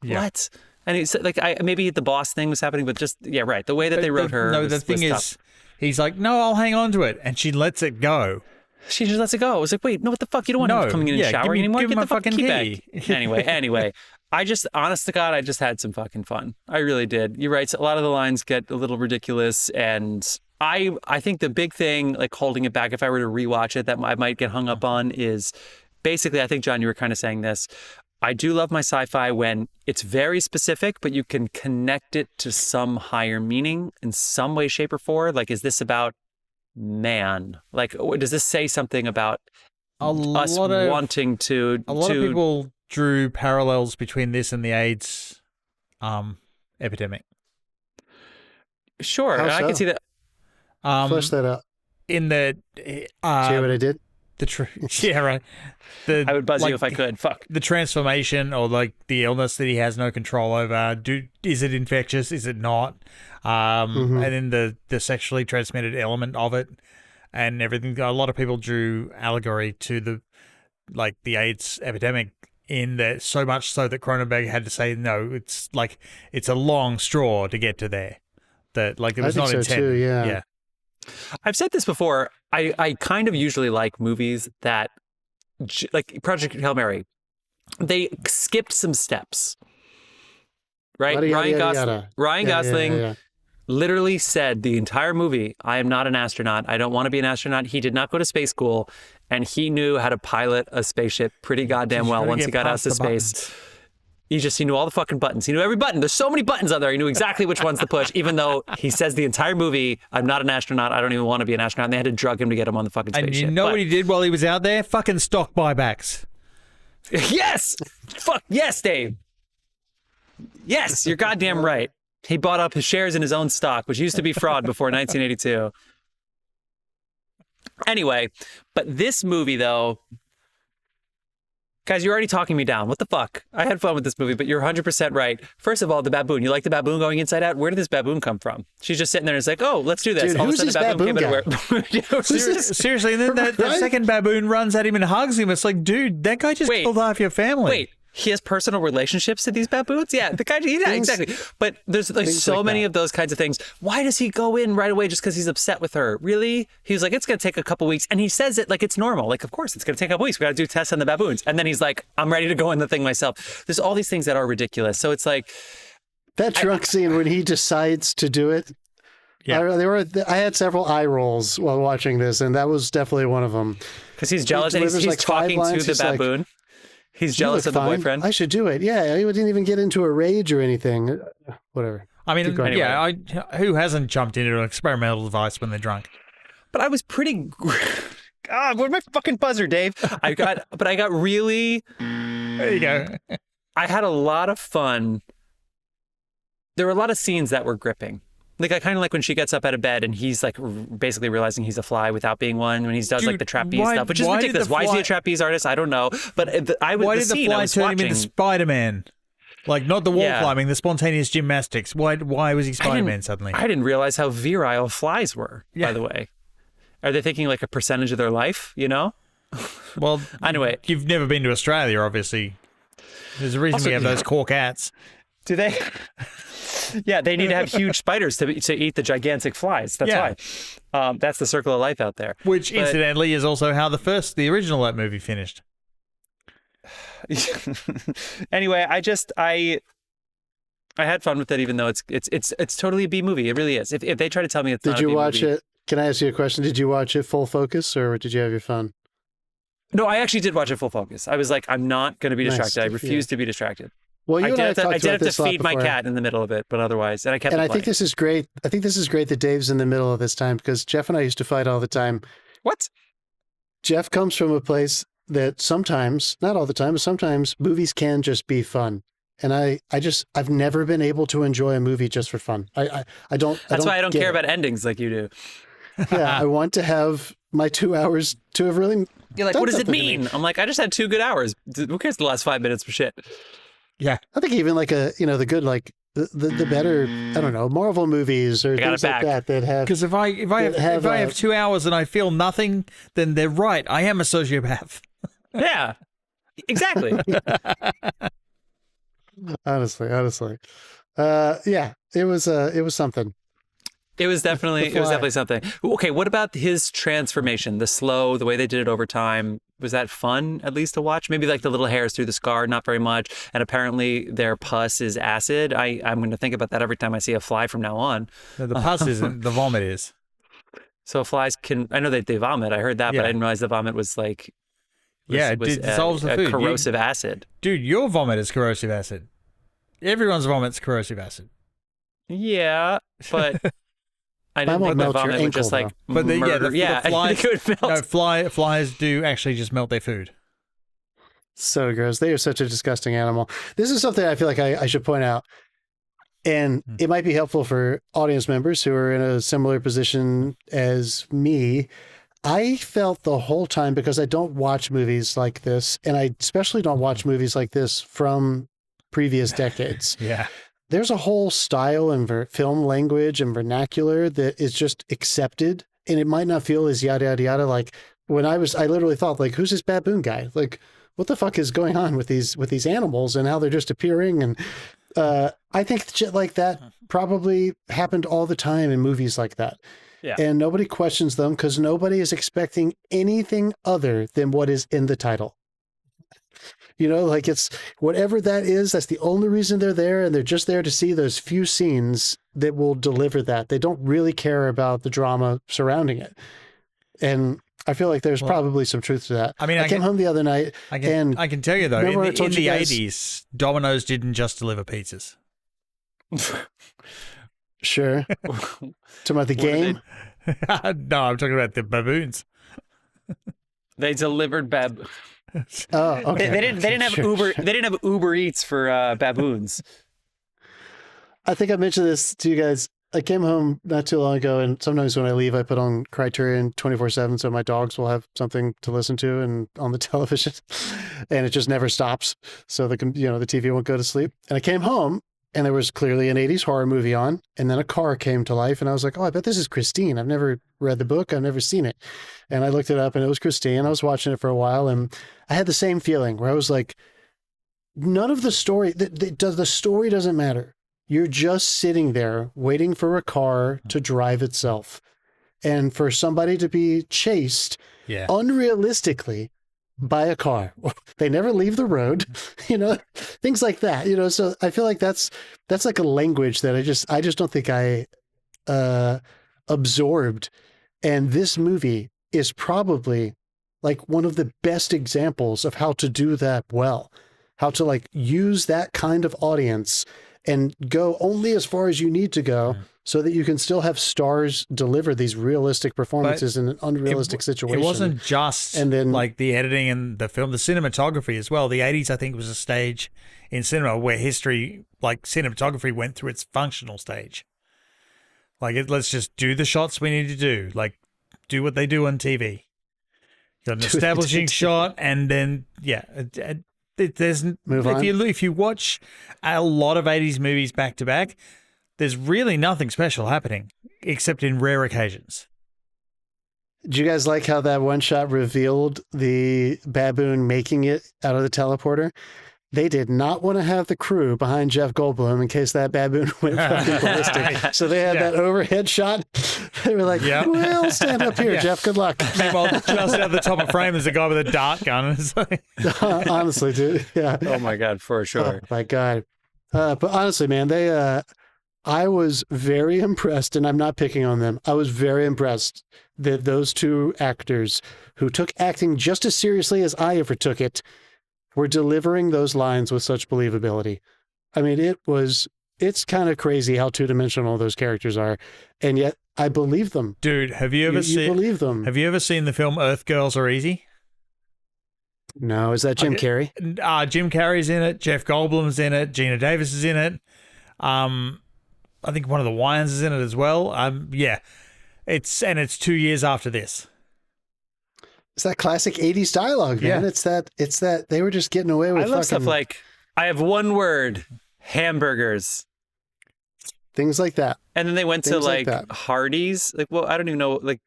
what? And he's like, maybe the boss thing was happening, but just, yeah, right. The way that they wrote her. No, was, the thing was is, tough. he's like, no, I'll hang on to it. And she lets it go. She just lets it go. I was like, wait, no, what the fuck? You don't want him coming in and showering anymore? Give Get him the a fucking fucking key key. back. Anyway, honest to God, I just had some fucking fun. I really did. You're right. A lot of the lines get a little ridiculous. And I think the big thing, like holding it back, if I were to rewatch it, that I might get hung up on is basically, I think, John, you were kind of saying this. I do love my sci-fi when it's very specific, but you can connect it to some higher meaning in some way, shape, or form. Like, is this about man? Like, does this say something about us wanting to... A lot of people drew parallels between this and the AIDS epidemic. Sure, I can see that. Flesh that out. In the... See what I did? Yeah, right. I would buzz you if I could. Fuck. The transformation or like the illness that he has no control over. Is it infectious? Is it not? And then the sexually transmitted element of it and everything. A lot of people drew allegory to the AIDS epidemic in that, so much so that Cronenberg had to say, no, it's a long straw to get to there. That like it was not intended. Too, yeah. I've said this before. I kind of usually like movies that, like Project Hail Mary, they skipped some steps, right? Ryan Gosling literally said the entire movie, I am not an astronaut. I don't want to be an astronaut. He did not go to space school, and he knew how to pilot a spaceship pretty goddamn well once he got out to space. He knew all the fucking buttons. He knew every button. There's so many buttons out there. He knew exactly which ones to push, even though he says the entire movie, I'm not an astronaut. I don't even want to be an astronaut. And they had to drug him to get him on the fucking spaceship. And you know what he did while he was out there? Fucking stock buybacks. Yes! Fuck yes, Dave. Yes, you're goddamn right. He bought up his shares in his own stock, which used to be fraud before 1982. Anyway, but this movie, though... Guys, you're already talking me down. What the fuck? I had fun with this movie, but you're 100% right. First of all, the baboon. You like the baboon going inside out? Where did this baboon come from? She's just sitting there and it's like, oh, let's do this. Dude, all of a who's sudden, this baboon came out of Seriously, and then that second baboon runs at him and hugs him. It's like, dude, that guy just killed half your family. Wait, he has personal relationships to these baboons? Yeah, the guy, yeah, exactly. But there's like so like many of those kinds of things. Why does he go in right away just because he's upset with her? Really? He's like, it's going to take a couple weeks. And he says it like it's normal. Like, of course, it's going to take a couple weeks. We got to do tests on the baboons. And then he's like, I'm ready to go in the thing myself. There's all these things that are ridiculous. So it's like... That drunk scene when he decides to do it. Yeah. I had several eye rolls while watching this, and that was definitely one of them. Because he's jealous and he's like talking to the baboon. He's jealous of the boyfriend. I should do it. Yeah, he didn't even get into a rage or anything. Whatever. I mean, yeah, who hasn't jumped into an experimental device when they're drunk? But I was pretty... God, where's my fucking buzzer, Dave? I got really... There you go. I had a lot of fun. There were a lot of scenes that were gripping. Like, I kind of like when she gets up out of bed and he's like basically realizing he's a fly without being one, when he does like the trapeze stuff, which is ridiculous. Why is he a trapeze artist? I don't know. But why did the fly turn him into Spider-Man? Like, not the wall climbing, the spontaneous gymnastics. Why was he Spider-Man suddenly? I didn't realize how virile flies were, by the way. Are they thinking like a percentage of their life, you know? Well, anyway. You've never been to Australia, obviously. There's a reason we have those cork cats. Do they? Yeah, they need to have huge spiders to eat the gigantic flies. That's why. That's the circle of life out there. Which, incidentally, is also how the original that movie finished. Anyway, I had fun with it, even though it's totally a B movie. It really is. If they try to tell me it's not a B movie. Did you watch it? Can I ask you a question? Did you watch it full focus, or did you have your fun? No, I actually did watch it full focus. I was like, I'm not going to be distracted. I refuse to be distracted. Well, I did have to feed my cat in the middle of it, but otherwise, and I kept. And I think this is great. I think this is great that Dave's in the middle of this time, because Jeff and I used to fight all the time. What? Jeff comes from a place that sometimes, not all the time, but sometimes movies can just be fun. And I've never been able to enjoy a movie just for fun. I don't. That's why I don't care about endings like you do. Yeah, I want to have my 2 hours to have really. You're like, what does it mean? I'm like, I just had 2 good hours. Who cares the last 5 minutes for shit? Yeah, I think even like the good, like the better, I don't know, Marvel movies or things like that have. Because if I have 2 hours and I feel nothing, then they're right. I am a sociopath. Yeah, exactly. honestly, yeah, it was something. It was definitely something. Okay, what about his transformation? The way they did it over time. Was that fun, at least, to watch? Maybe like the little hairs through the scar, not very much. And apparently their pus is acid. I'm going to think about that every time I see a fly from now on. No, the pus isn't, the vomit is. So flies can, I know that they vomit. I heard that, but I didn't realize the vomit was like It dissolves the a food. corrosive acid. Dude, your vomit is corrosive acid. Everyone's vomit's corrosive acid. Yeah, but I didn't think the vomit would just like but murder. the flies, I think it would melt. No, flies do actually just melt their food. So gross. They are such a disgusting animal. This is something I feel like I should point out. And it might be helpful for audience members who are in a similar position as me. I felt the whole time, because I don't watch movies like this, and I especially don't watch movies like this from previous decades. Yeah. There's a whole style and film language and vernacular that is just accepted, and it might not feel as yada, yada, yada. Like when I literally thought, like, who's this baboon guy? Like, what the fuck is going on with these animals and how they're just appearing? And I think shit like that probably happened all the time in movies like that. Yeah. And nobody questions them because nobody is expecting anything other than what is in the title. You know, like it's whatever that is, that's the only reason they're there. And they're just there to see those few scenes that will deliver that. They don't really care about the drama surrounding it. And I feel like there's probably some truth to that. I mean, I came home the other night I can tell you though, in the 80s, Domino's didn't just deliver pizzas. Sure. Talking about the game? No, I'm talking about the baboons. They delivered Oh, okay. They didn't have Uber. They didn't have Uber Eats for baboons. I think I mentioned this to you guys. I came home not too long ago, and sometimes when I leave, I put on Criterion 24/7, so my dogs will have something to listen to and on the television, and it just never stops. So the TV won't go to sleep. And I came home, and there was clearly an 80s horror movie on, and then a car came to life, and I was like, oh, I bet this is Christine. I've never read the book. I've never seen it. And I looked it up, and it was Christine. I was watching it for a while, and I had the same feeling where I was like, none of the story, the story doesn't matter. You're just sitting there waiting for a car to drive itself, and for somebody to be chased unrealistically by a car. They never leave the road, things like that, so I feel like that's like a language that I just don't think I absorbed. And this movie is probably like one of the best examples of how to do that well, how to like use that kind of audience and go only as far as you need to go so that you can still have stars deliver these realistic performances in an unrealistic situation. It wasn't just like the editing and the film, the cinematography as well. The 80s, I think, was a stage in cinema where history, like cinematography, went through its functional stage. Like, let's just do the shots we need to do. Like, do what they do on TV. Got an establishing shot, and then, if you watch a lot of 80s movies back to back, there's really nothing special happening except in rare occasions. Do you guys like how that one shot revealed the baboon making it out of the teleporter? They did not want to have the crew behind Jeff Goldblum in case that baboon went fucking ballistic. So they had that overhead shot. They were like, well, stand up here, Jeff. Good luck. Meanwhile, just at the top of frame is a guy with a dart gun. It's like... Honestly, dude. Yeah. Oh, my God, for sure. Oh, my God. But honestly, man, I was very impressed, and I'm not picking on them. I was very impressed that those two actors who took acting just as seriously as I ever took it were delivering those lines with such believability. I mean, it's kind of crazy how two-dimensional those characters are, and yet I believe them. Dude, have you ever seen? You believe them? Have you ever seen the film Earth Girls Are Easy? No, is that Jim Carrey? Jim Carrey's in it. Jeff Goldblum's in it. Geena Davis is in it. I think one of the Wyans is in it as well. It's 2 years after this. It's that classic 80s dialogue, man. It's that they were just getting away with. I love stuff like, I have one word, hamburgers. Things like that. And then they went to like Hardee's. Like, well, I don't even know. Like,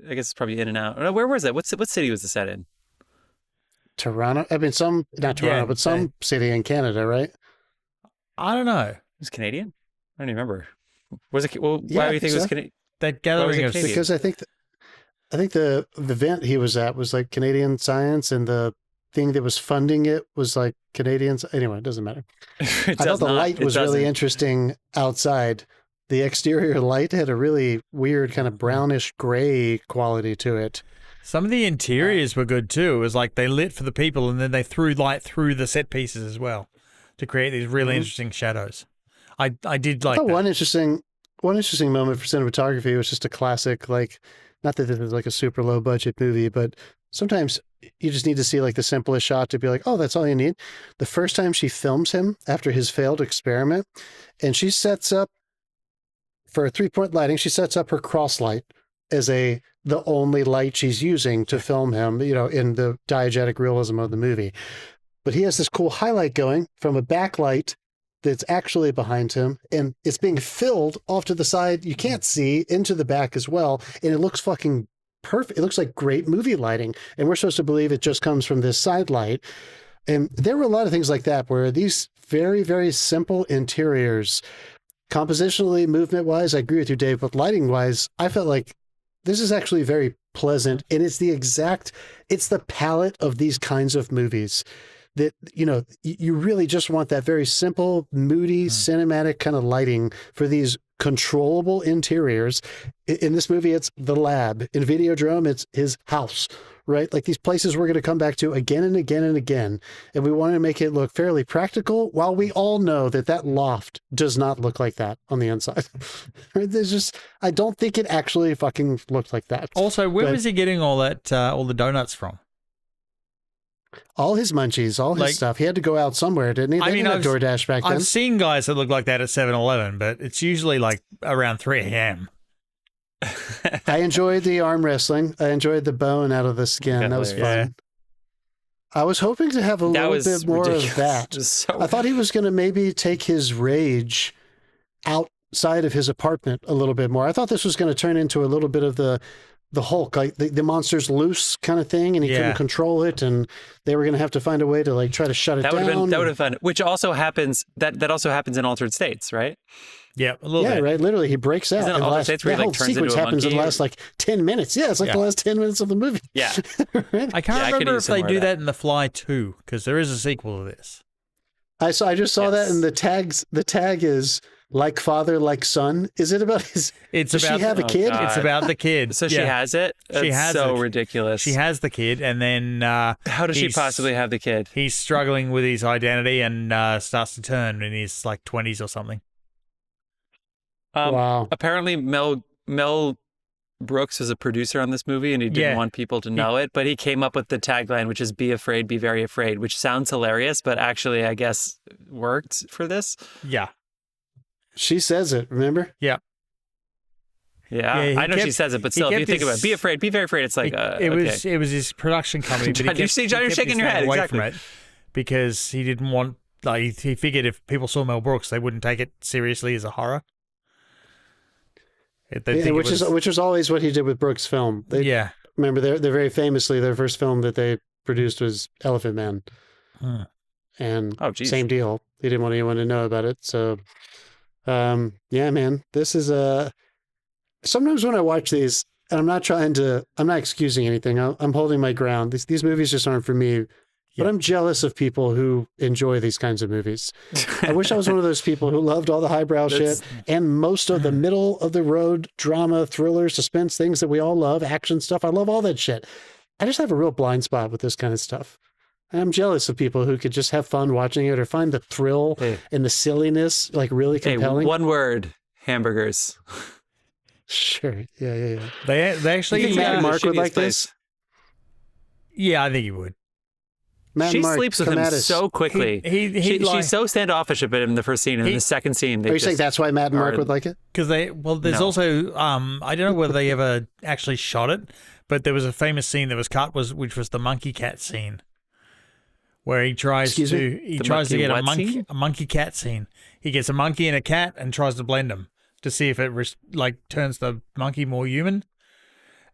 I guess it's probably In and Out. No, where was that? What city was the set in? Toronto. I mean, not Toronto, but some city in Canada, right? I don't know. It was Canadian? I don't even remember. Was it? Well, why do you think it was Canadian? That gathering of Canadian? Because I think the event he was at was like Canadian Science, and the thing that was funding it was like Canadians. Anyway, it doesn't matter. I thought the light was really interesting outside. The exterior light had a really weird kind of brownish gray quality to it. Some of the interiors were good too. It was like they lit for the people and then they threw light through the set pieces as well to create these really interesting shadows. I did like that. One interesting moment for cinematography was just a classic, like, not that this is like a super low budget movie, but sometimes you just need to see like the simplest shot to be like, oh, that's all you need. The first time she films him after his failed experiment, and she sets up for a 3-point lighting, she sets up her cross light as the only light she's using to film him, in the diegetic realism of the movie. But he has this cool highlight going from a backlight that's actually behind him, and it's being filled off to the side. You can't see into the back as well, and it looks fucking perfect. It looks like great movie lighting, and we're supposed to believe it just comes from this side light. And there were a lot of things like that where these very, very simple interiors, compositionally, movement-wise, I agree with you, Dave, but lighting-wise, I felt like this is actually very pleasant, and it's the palette of these kinds of movies that, you really just want that very simple, moody, cinematic kind of lighting for these controllable interiors. In this movie, it's the lab. In Videodrome, it's his house, right? Like these places we're going to come back to again and again and again. And we want to make it look fairly practical, while we all know that loft does not look like that on the inside. I don't think it actually fucking looked like that. Also, where was he getting all the donuts from? All his munchies, all his stuff. He had to go out somewhere, didn't he? They didn't have DoorDash back then. I've seen guys that look like that at 7-Eleven, but it's usually like around 3 a.m. I enjoyed the arm wrestling. I enjoyed the bone out of the skin. That was fun. Yeah. I was hoping to have a little bit more of that. I thought he was going to maybe take his rage outside of his apartment a little bit more. I thought this was going to turn into a little bit of the Hulk, like the monster's loose kind of thing, and he couldn't control it, and they were going to have to find a way to like try to shut it down. That would have been fun. Which also happens. That also happens in Altered States, right? Yeah, a little bit. Right. Literally, he breaks out. And the whole sequence happens in the last like 10 minutes. Yeah, it's like the last 10 minutes of the movie. Yeah. Right? I can't remember if they do that in The Fly 2, because there is a sequel to this. I just saw that, and the tag is like father, like son. Is it about his? Does she have a kid? God. It's about the kid. So she has it. She has so it. Ridiculous. She has the kid, and then how does she possibly have the kid? He's struggling with his identity and starts to turn in his like 20s or something. Wow. Apparently, Mel Brooks was a producer on this movie, and he didn't want people to know it, but he came up with the tagline, which is "Be afraid, be very afraid," which sounds hilarious, but actually, I guess, worked for this. Yeah. She says it, remember? Yeah. Yeah, I know she says it, but still, if you think about it, be afraid, be very afraid, it's like, it was his production company. But you see, John, you're shaking your head, exactly. From it because he didn't want, like, he figured if people saw Mel Brooks, they wouldn't take it seriously as a horror. Which was always what he did with Brooks' film. Remember, they're very famously, their first film that they produced was Elephant Man. And same deal. He didn't want anyone to know about it. So, yeah, man, this is sometimes when I watch these, and I'm not excusing anything. I'm holding my ground. These movies just aren't for me. But I'm jealous of people who enjoy these kinds of movies. I wish I was one of those people who loved all the highbrow shit and most of the middle of the road drama, thriller, suspense things that we all love, action stuff. I love all that shit. I just have a real blind spot with this kind of stuff. And I'm jealous of people who could just have fun watching it or find the thrill and the silliness like really compelling. One word: hamburgers. Sure. Yeah. They actually. You think Matt and Mark would like this? Yeah, I think he would. She sleeps with him so quickly. She's so standoffish about him in the first scene, and in the second scene, are you saying that's why Matt and Mark would like it? Because there's also I don't know whether they ever actually shot it, but there was a famous scene that was cut, which was the monkey cat scene, where he tries to get a monkey cat scene. He gets a monkey and a cat and tries to blend them to see if it turns the monkey more human.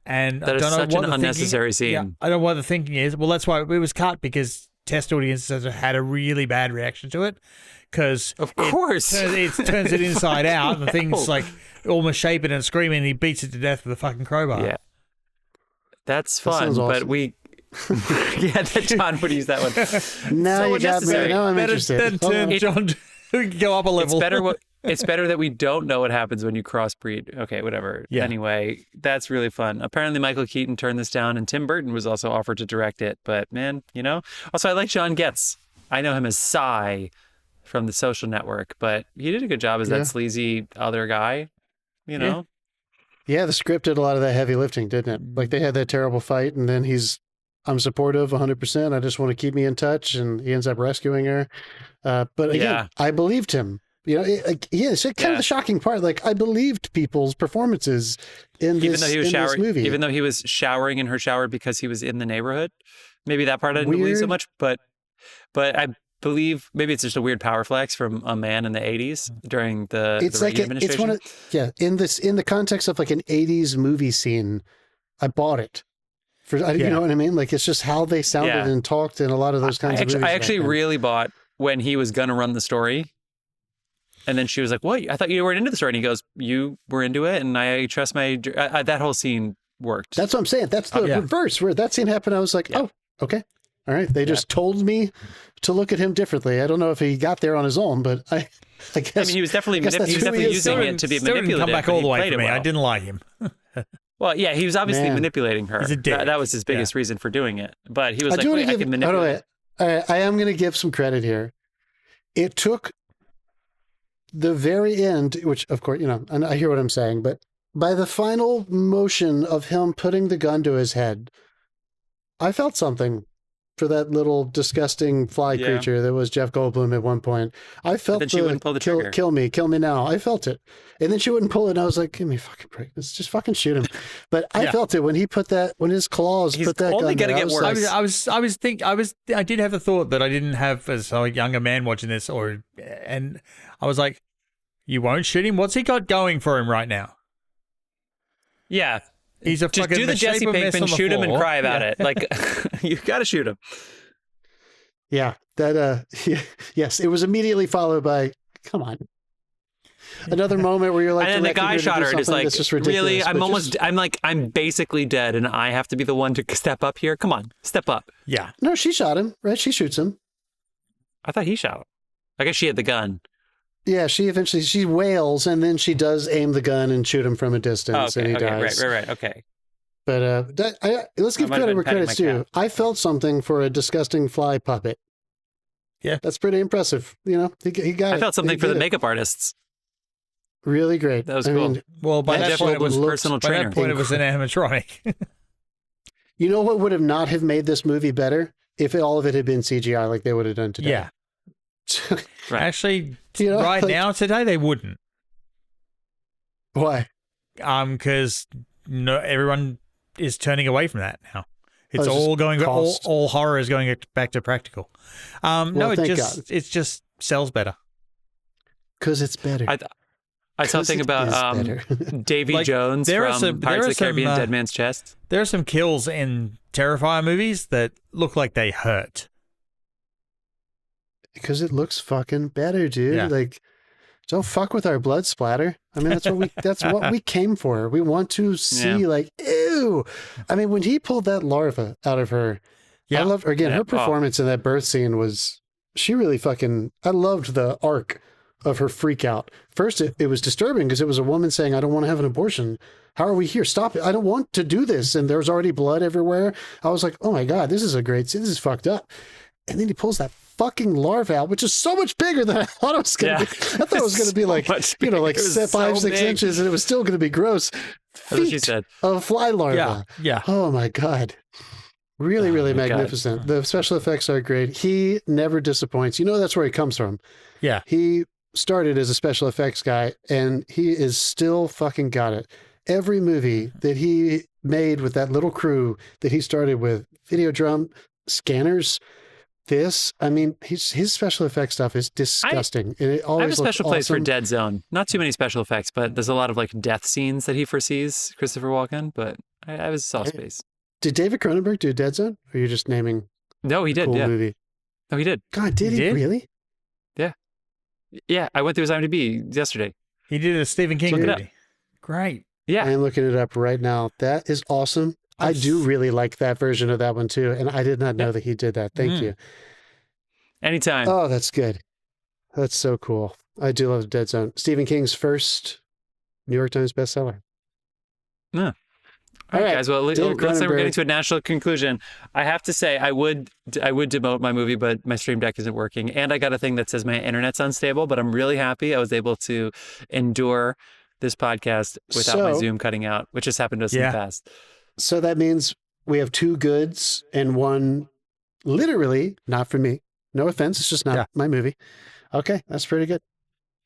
And that is such an unnecessary scene. Yeah, I don't know what the thinking is. Well, that's why it was cut, because test audiences had a really bad reaction to it. Because of course it turns it inside out, and the thing's like all misshapen and screaming, and he beats it to death with a fucking crowbar. Yeah, that's fun. But we, John would use that one. Now you got me. Now I'm interested. Then turn John to go up a level. It's better that we don't know what happens when you crossbreed. Okay, whatever. Yeah. Anyway, that's really fun. Apparently, Michael Keaton turned this down, and Tim Burton was also offered to direct it. But man, Also, I like John Getz. I know him as Cy from The Social Network, but he did a good job as that sleazy other guy. Yeah, the script did a lot of that heavy lifting, didn't it? Like they had that terrible fight, and then I'm supportive 100%. I just want to keep me in touch, and he ends up rescuing her. But again, I believed him. It's kind of the shocking part. Like I believed people's performances in this movie. Even though he was showering in her shower because he was in the neighborhood. Maybe that part I didn't believe so much, but I believe maybe it's just a weird power flex from a man in the 80s during the Reagan administration. In the context of like an 80s movie scene, I bought it. You know what I mean? Like it's just how they sounded and talked in a lot of those kinds of movies. I actually really bought when he was gonna run the story. And then she was like, "What? I thought you weren't into the story." And he goes, "You were into it, and I trust my." That whole scene worked. That's what I'm saying. That's the reverse. Where that scene happened, I was like, "Oh, okay, all right." They just told me to look at him differently. I don't know if he got there on his own, but I guess. I mean, he was definitely using it to be manipulative. Didn't come back all the way for me. I didn't like him. Well, yeah, he was obviously manipulating her. That was his biggest reation for doing it. But he was I can manipulate. I am going to give some credit here. It took the very end, which of course, and I hear what I'm saying, but by the final motion of him putting the gun to his head, I felt something for that little disgusting fly creature that was Jeff Goldblum at one point. I felt then she wouldn't pull the trigger. Kill me now. I felt it. And then she wouldn't pull it, and I was like, give me a fucking break. Let's just fucking shoot him. But I felt it when he put that, when his claws put that gun there. Get worse. I did have the thought that I didn't have as a younger man watching this, and I was like, you won't shoot him? What's he got going for him right now? Yeah. He's a just fucking do the Jesse Pinkman, shoot him and cry about it. Like, you got to shoot him. Yeah. Yes, it was immediately followed by, come on. Another moment where you're like, and then the guy shot her and is like, really? I'm basically dead and I have to be the one to step up here? Come on, step up. Yeah. No, she shot him, right? She shoots him. I thought he shot him. I guess she had the gun. Yeah, she wails and then she does aim the gun and shoot him from a distance and he dies. Right, okay. But let's give credit where credit's due. I felt something for a disgusting fly puppet. Yeah. That's pretty impressive. He got it. I felt something for the makeup artists. Really great. That was cool. By that point, it was personal trainer. By that point, it was an animatronic. You know what would have made this movie better? If all of it had been CGI like they would have done today. Yeah. Right. Actually, now, today, they wouldn't. Why? Because everyone is turning away from that now. It's all going. All horror is going back to practical. It just sells better. Because it's better. I saw something about Davy Jones from Pirates of the Caribbean, Dead Man's Chest. There are some kills in Terrifier movies that look like they hurt. Because it looks fucking better, dude. Yeah. Like, don't fuck with our blood splatter. I mean, that's what we came for. We want to see, ew. I mean, when he pulled that larva out of her, I loved, her performance in that birth scene she really I loved the arc of her freak out. First, it was disturbing because it was a woman saying, I don't want to have an abortion. How are we here? Stop it. I don't want to do this. And there's already blood everywhere. I was like, oh my God, this is fucked up. And then he pulls that fucking larva out, which is so much bigger than I thought it was going to be. I thought it was going to be like, 5-6 inches, and it was still going to be gross. That's what she said. Of fly larva. Yeah. Oh my God. Really, really magnificent. God. The special effects are great. He never disappoints. That's where he comes from. Yeah. He started as a special effects guy, and he is still fucking got it. Every movie that he made with that little crew that he started with, Videodrome, Scanners, his special effects stuff is disgusting. I have a special place for Dead Zone. Not too many special effects, but there's a lot of death scenes that he foresees, Christopher Walken, but I have a soft space. Did David Cronenberg do Dead Zone? Or are you just naming No, he did, cool movie? No, he did. God, did he really? Yeah. Yeah, I went through his IMDb yesterday. He did a Stephen King movie. Great. Yeah. I'm looking it up right now. That is awesome. I do really like that version of that one too, and I did not know that he did that. Thank you. Anytime. Oh, that's good. That's so cool. I do love Dead Zone. Stephen King's first New York Times bestseller. Yeah. All right, guys. Well, it David looks like we're Cronenberg. getting to a natural conclusion. I have to say, I would demote my movie, but my Stream Deck isn't working, and I got a thing that says my internet's unstable. But I'm really happy I was able to endure this podcast without my Zoom cutting out, which has happened to us in the past. So that means we have 2 goods and 1 literally not for me. No offense, it's just not my movie. Okay, that's pretty good.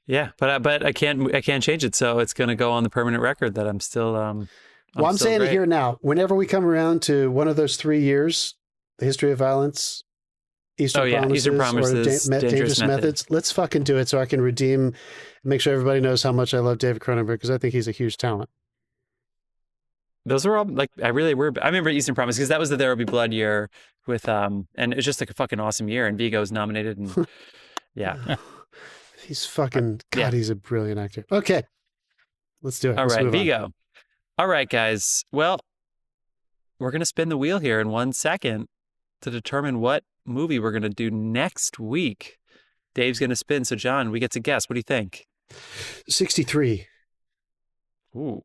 Yeah, but I can't change it, so it's going to go on the permanent record that I'm still. I'm saying it here now. Whenever we come around to one of those 3 years, the history of violence, Eastern Promises, or Dangerous Methods, let's fucking do it so I can redeem, make sure everybody knows how much I love David Cronenberg because I think he's a huge talent. Those were all like I remember Eastern Promise because that was the There Will Be Blood year with and it was just like a fucking awesome year and Vigo was nominated and yeah. He's fucking God, he's a brilliant actor. Okay. Let's do it. All right, Vigo. All right, guys. Well, we're going to spin the wheel here in 1 second to determine what movie we're going to do next week. Dave's going to spin. So, John, we get to guess. What do you think? 63. Ooh.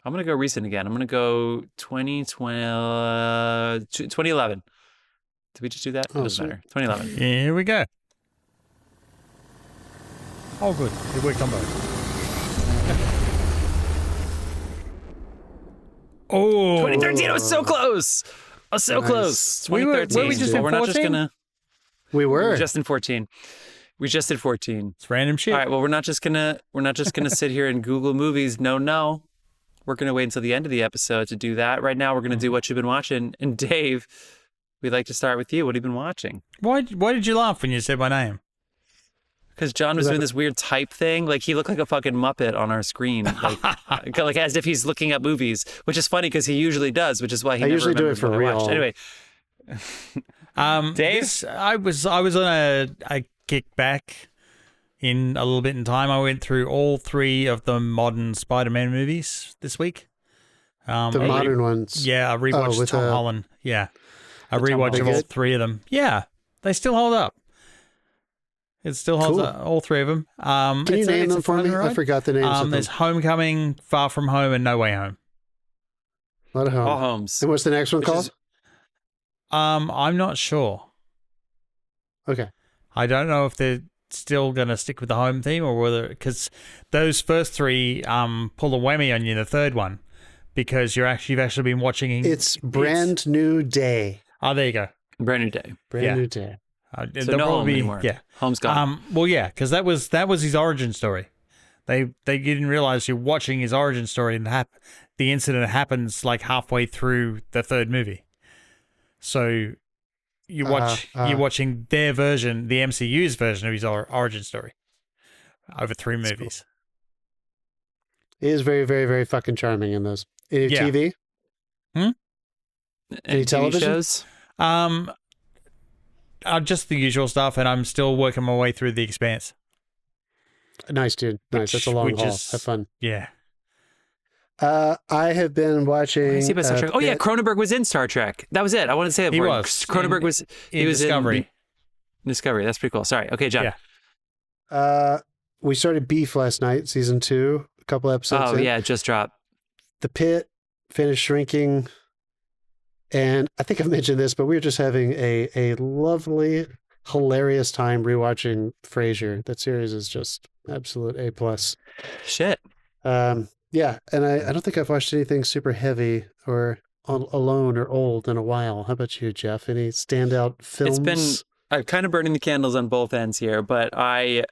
I'm going to go recent again. I'm going to go 2011. Did we just do that? It doesn't matter. 2011. Here we go. Oh, good. It worked on both. Oh, 2013. It was so close. Oh, so close. We were 2013. just in we're not just 14? gonna. We were just in 14. We just did 14. It's random shit. All right. Well, we're not just gonna sit here and Google movies. No. We're gonna wait until the end of the episode to do that. Right now, we're gonna do what you've been watching. And Dave, we'd like to start with you. What have you been watching? Why did you laugh when you said my name? Because John was doing this weird type thing. Like, he looked like a fucking Muppet on our screen. Like as if he's looking up movies, which is funny because he usually does, which is why he I never usually do it remembers for what I real. watched. Anyway. Dave? I was on a kick back in a little bit in time. I went through all 3 of the modern Spider-Man movies this week. The modern ones. Yeah, I rewatched with Tom Holland. Yeah. I Tom rewatched Holland. all 3 of them. Yeah, they still hold up. It still holds up, all 3 of them. Can you name them for me? I forgot the names of them. There's Homecoming, Far From Home, and No Way Home. A lot of home. All homes. And what's the next one called? I'm not sure. Okay. I don't know if they're still going to stick with the home theme or whether, because those first 3 pull a whammy on you, the third one, because you've actually been watching. It's Brand New Day. Oh, there you go. Brand New Day. Brand New Day. So no home anymore. Yeah. Home's gone. Well, yeah, because that was his origin story. They didn't realize you're watching his origin story and the incident happens like halfway through the 3rd movie. So you're watching their version, the MCU's version of his origin story over 3 movies. Cool. He is very, very, very fucking charming in those. Any TV? Any television shows? Just the usual stuff, and I'm still working my way through The Expanse. Nice, dude. Nice. That's a long haul. Have fun. Yeah. I have been watching. Star Trek. Oh yeah, Cronenberg was in Star Trek. That was it. I wanted to say that. He was. Cronenberg was in Discovery. In Discovery. That's pretty cool. Sorry. Okay, John. Yeah. We started Beef last night, season 2. A couple episodes. Oh yeah, it just dropped. The Pit finished shrinking. And I think I've mentioned this, but we were just having a lovely, hilarious time rewatching Fraser. That series is just absolute A+. Shit. Yeah, and I don't think I've watched anything super heavy or alone or old in a while. How about you, Jeff? Any standout films? I'm kind of burning the candles on both ends here, but I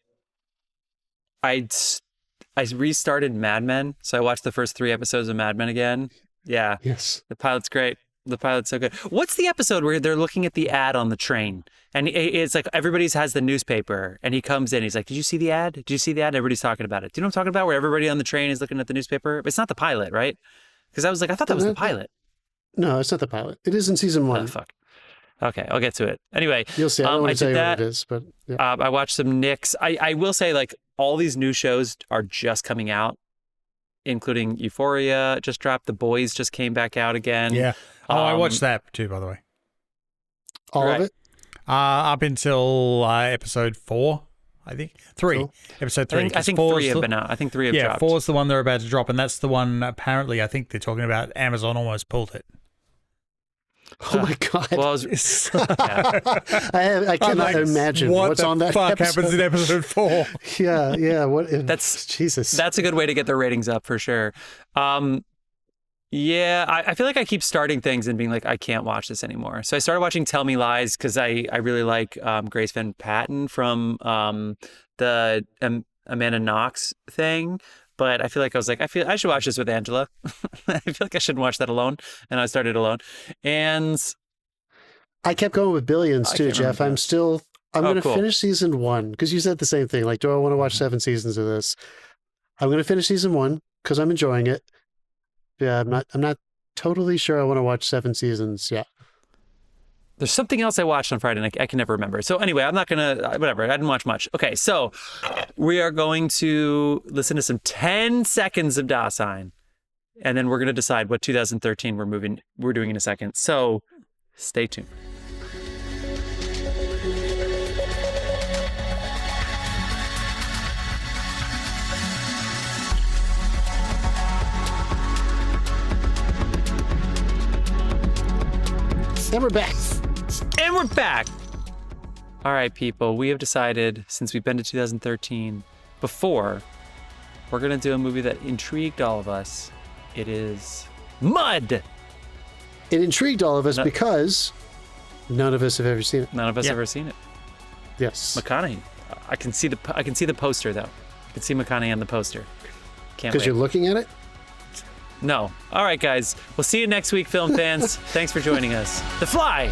restarted Mad Men, so I watched the first 3 episodes of Mad Men again. Yeah. Yes. The pilot's great. The pilot's so good. What's the episode where they're looking at the ad on the train? And it's like everybody has the newspaper and he comes in. He's like, did you see the ad? Did you see the ad? Everybody's talking about it. Do you know what I'm talking about? Where everybody on the train is looking at the newspaper? But it's not the pilot, right? Because I was like, I thought that was the pilot. No, it's not the pilot. It is in season 1. Oh, fuck. Okay, I'll get to it. Anyway. You'll see. I don't want to tell you what it is, but yeah. I watched some Knicks. I will say, like, all these new shows are just coming out, including Euphoria just dropped. The Boys just came back out again. Yeah. I watched that too, by the way. All of it? Up until episode 4. I think 3. Cool. Episode 3. I think 4's 3 have been out. I think 3 have Yeah, dropped. 4's the one they're about to drop, and that's the one apparently I think they're talking about Amazon almost pulled it. Oh my God. Well, I was, yeah. I cannot imagine what's on that fuck episode. happens in episode 4. Yeah. What? That's Jesus. That's a good way to get the ratings up for sure. Yeah, I feel like I keep starting things and being like, I can't watch this anymore. So I started watching Tell Me Lies because I really like Grace Van Patten from the Amanda Knox thing. But I feel like I was like, I should watch this with Angela. I feel like I shouldn't watch that alone. And I started alone. And I kept going with Billions too, Jeff. I'm going to finish season 1 because you said the same thing. Like, do I want to watch 7 seasons of this? I'm going to finish season 1 because I'm enjoying it. Yeah, I'm not totally sure I want to watch 7 seasons. Yeah. there's something else I watched on Friday and I can never remember. So anyway, I'm not going to, whatever. I didn't watch much. Okay, so we are going to listen to some 10 seconds of Dasein. And then we're going to decide what 2013 we're doing in a second. So stay tuned. And we're back. And we're back. All right, people, we have decided, since we've been to 2013 before, we're going to do a movie that intrigued all of us. It is Mud. It intrigued all of us because none of us have ever seen it. None of us have ever seen it. Yes. McConaughey. I can see the poster, though. I can see McConaughey on the poster. Can't Because wait. you're looking at it? No. All right, guys. We'll see you next week, film fans. Thanks for joining us. The Fly.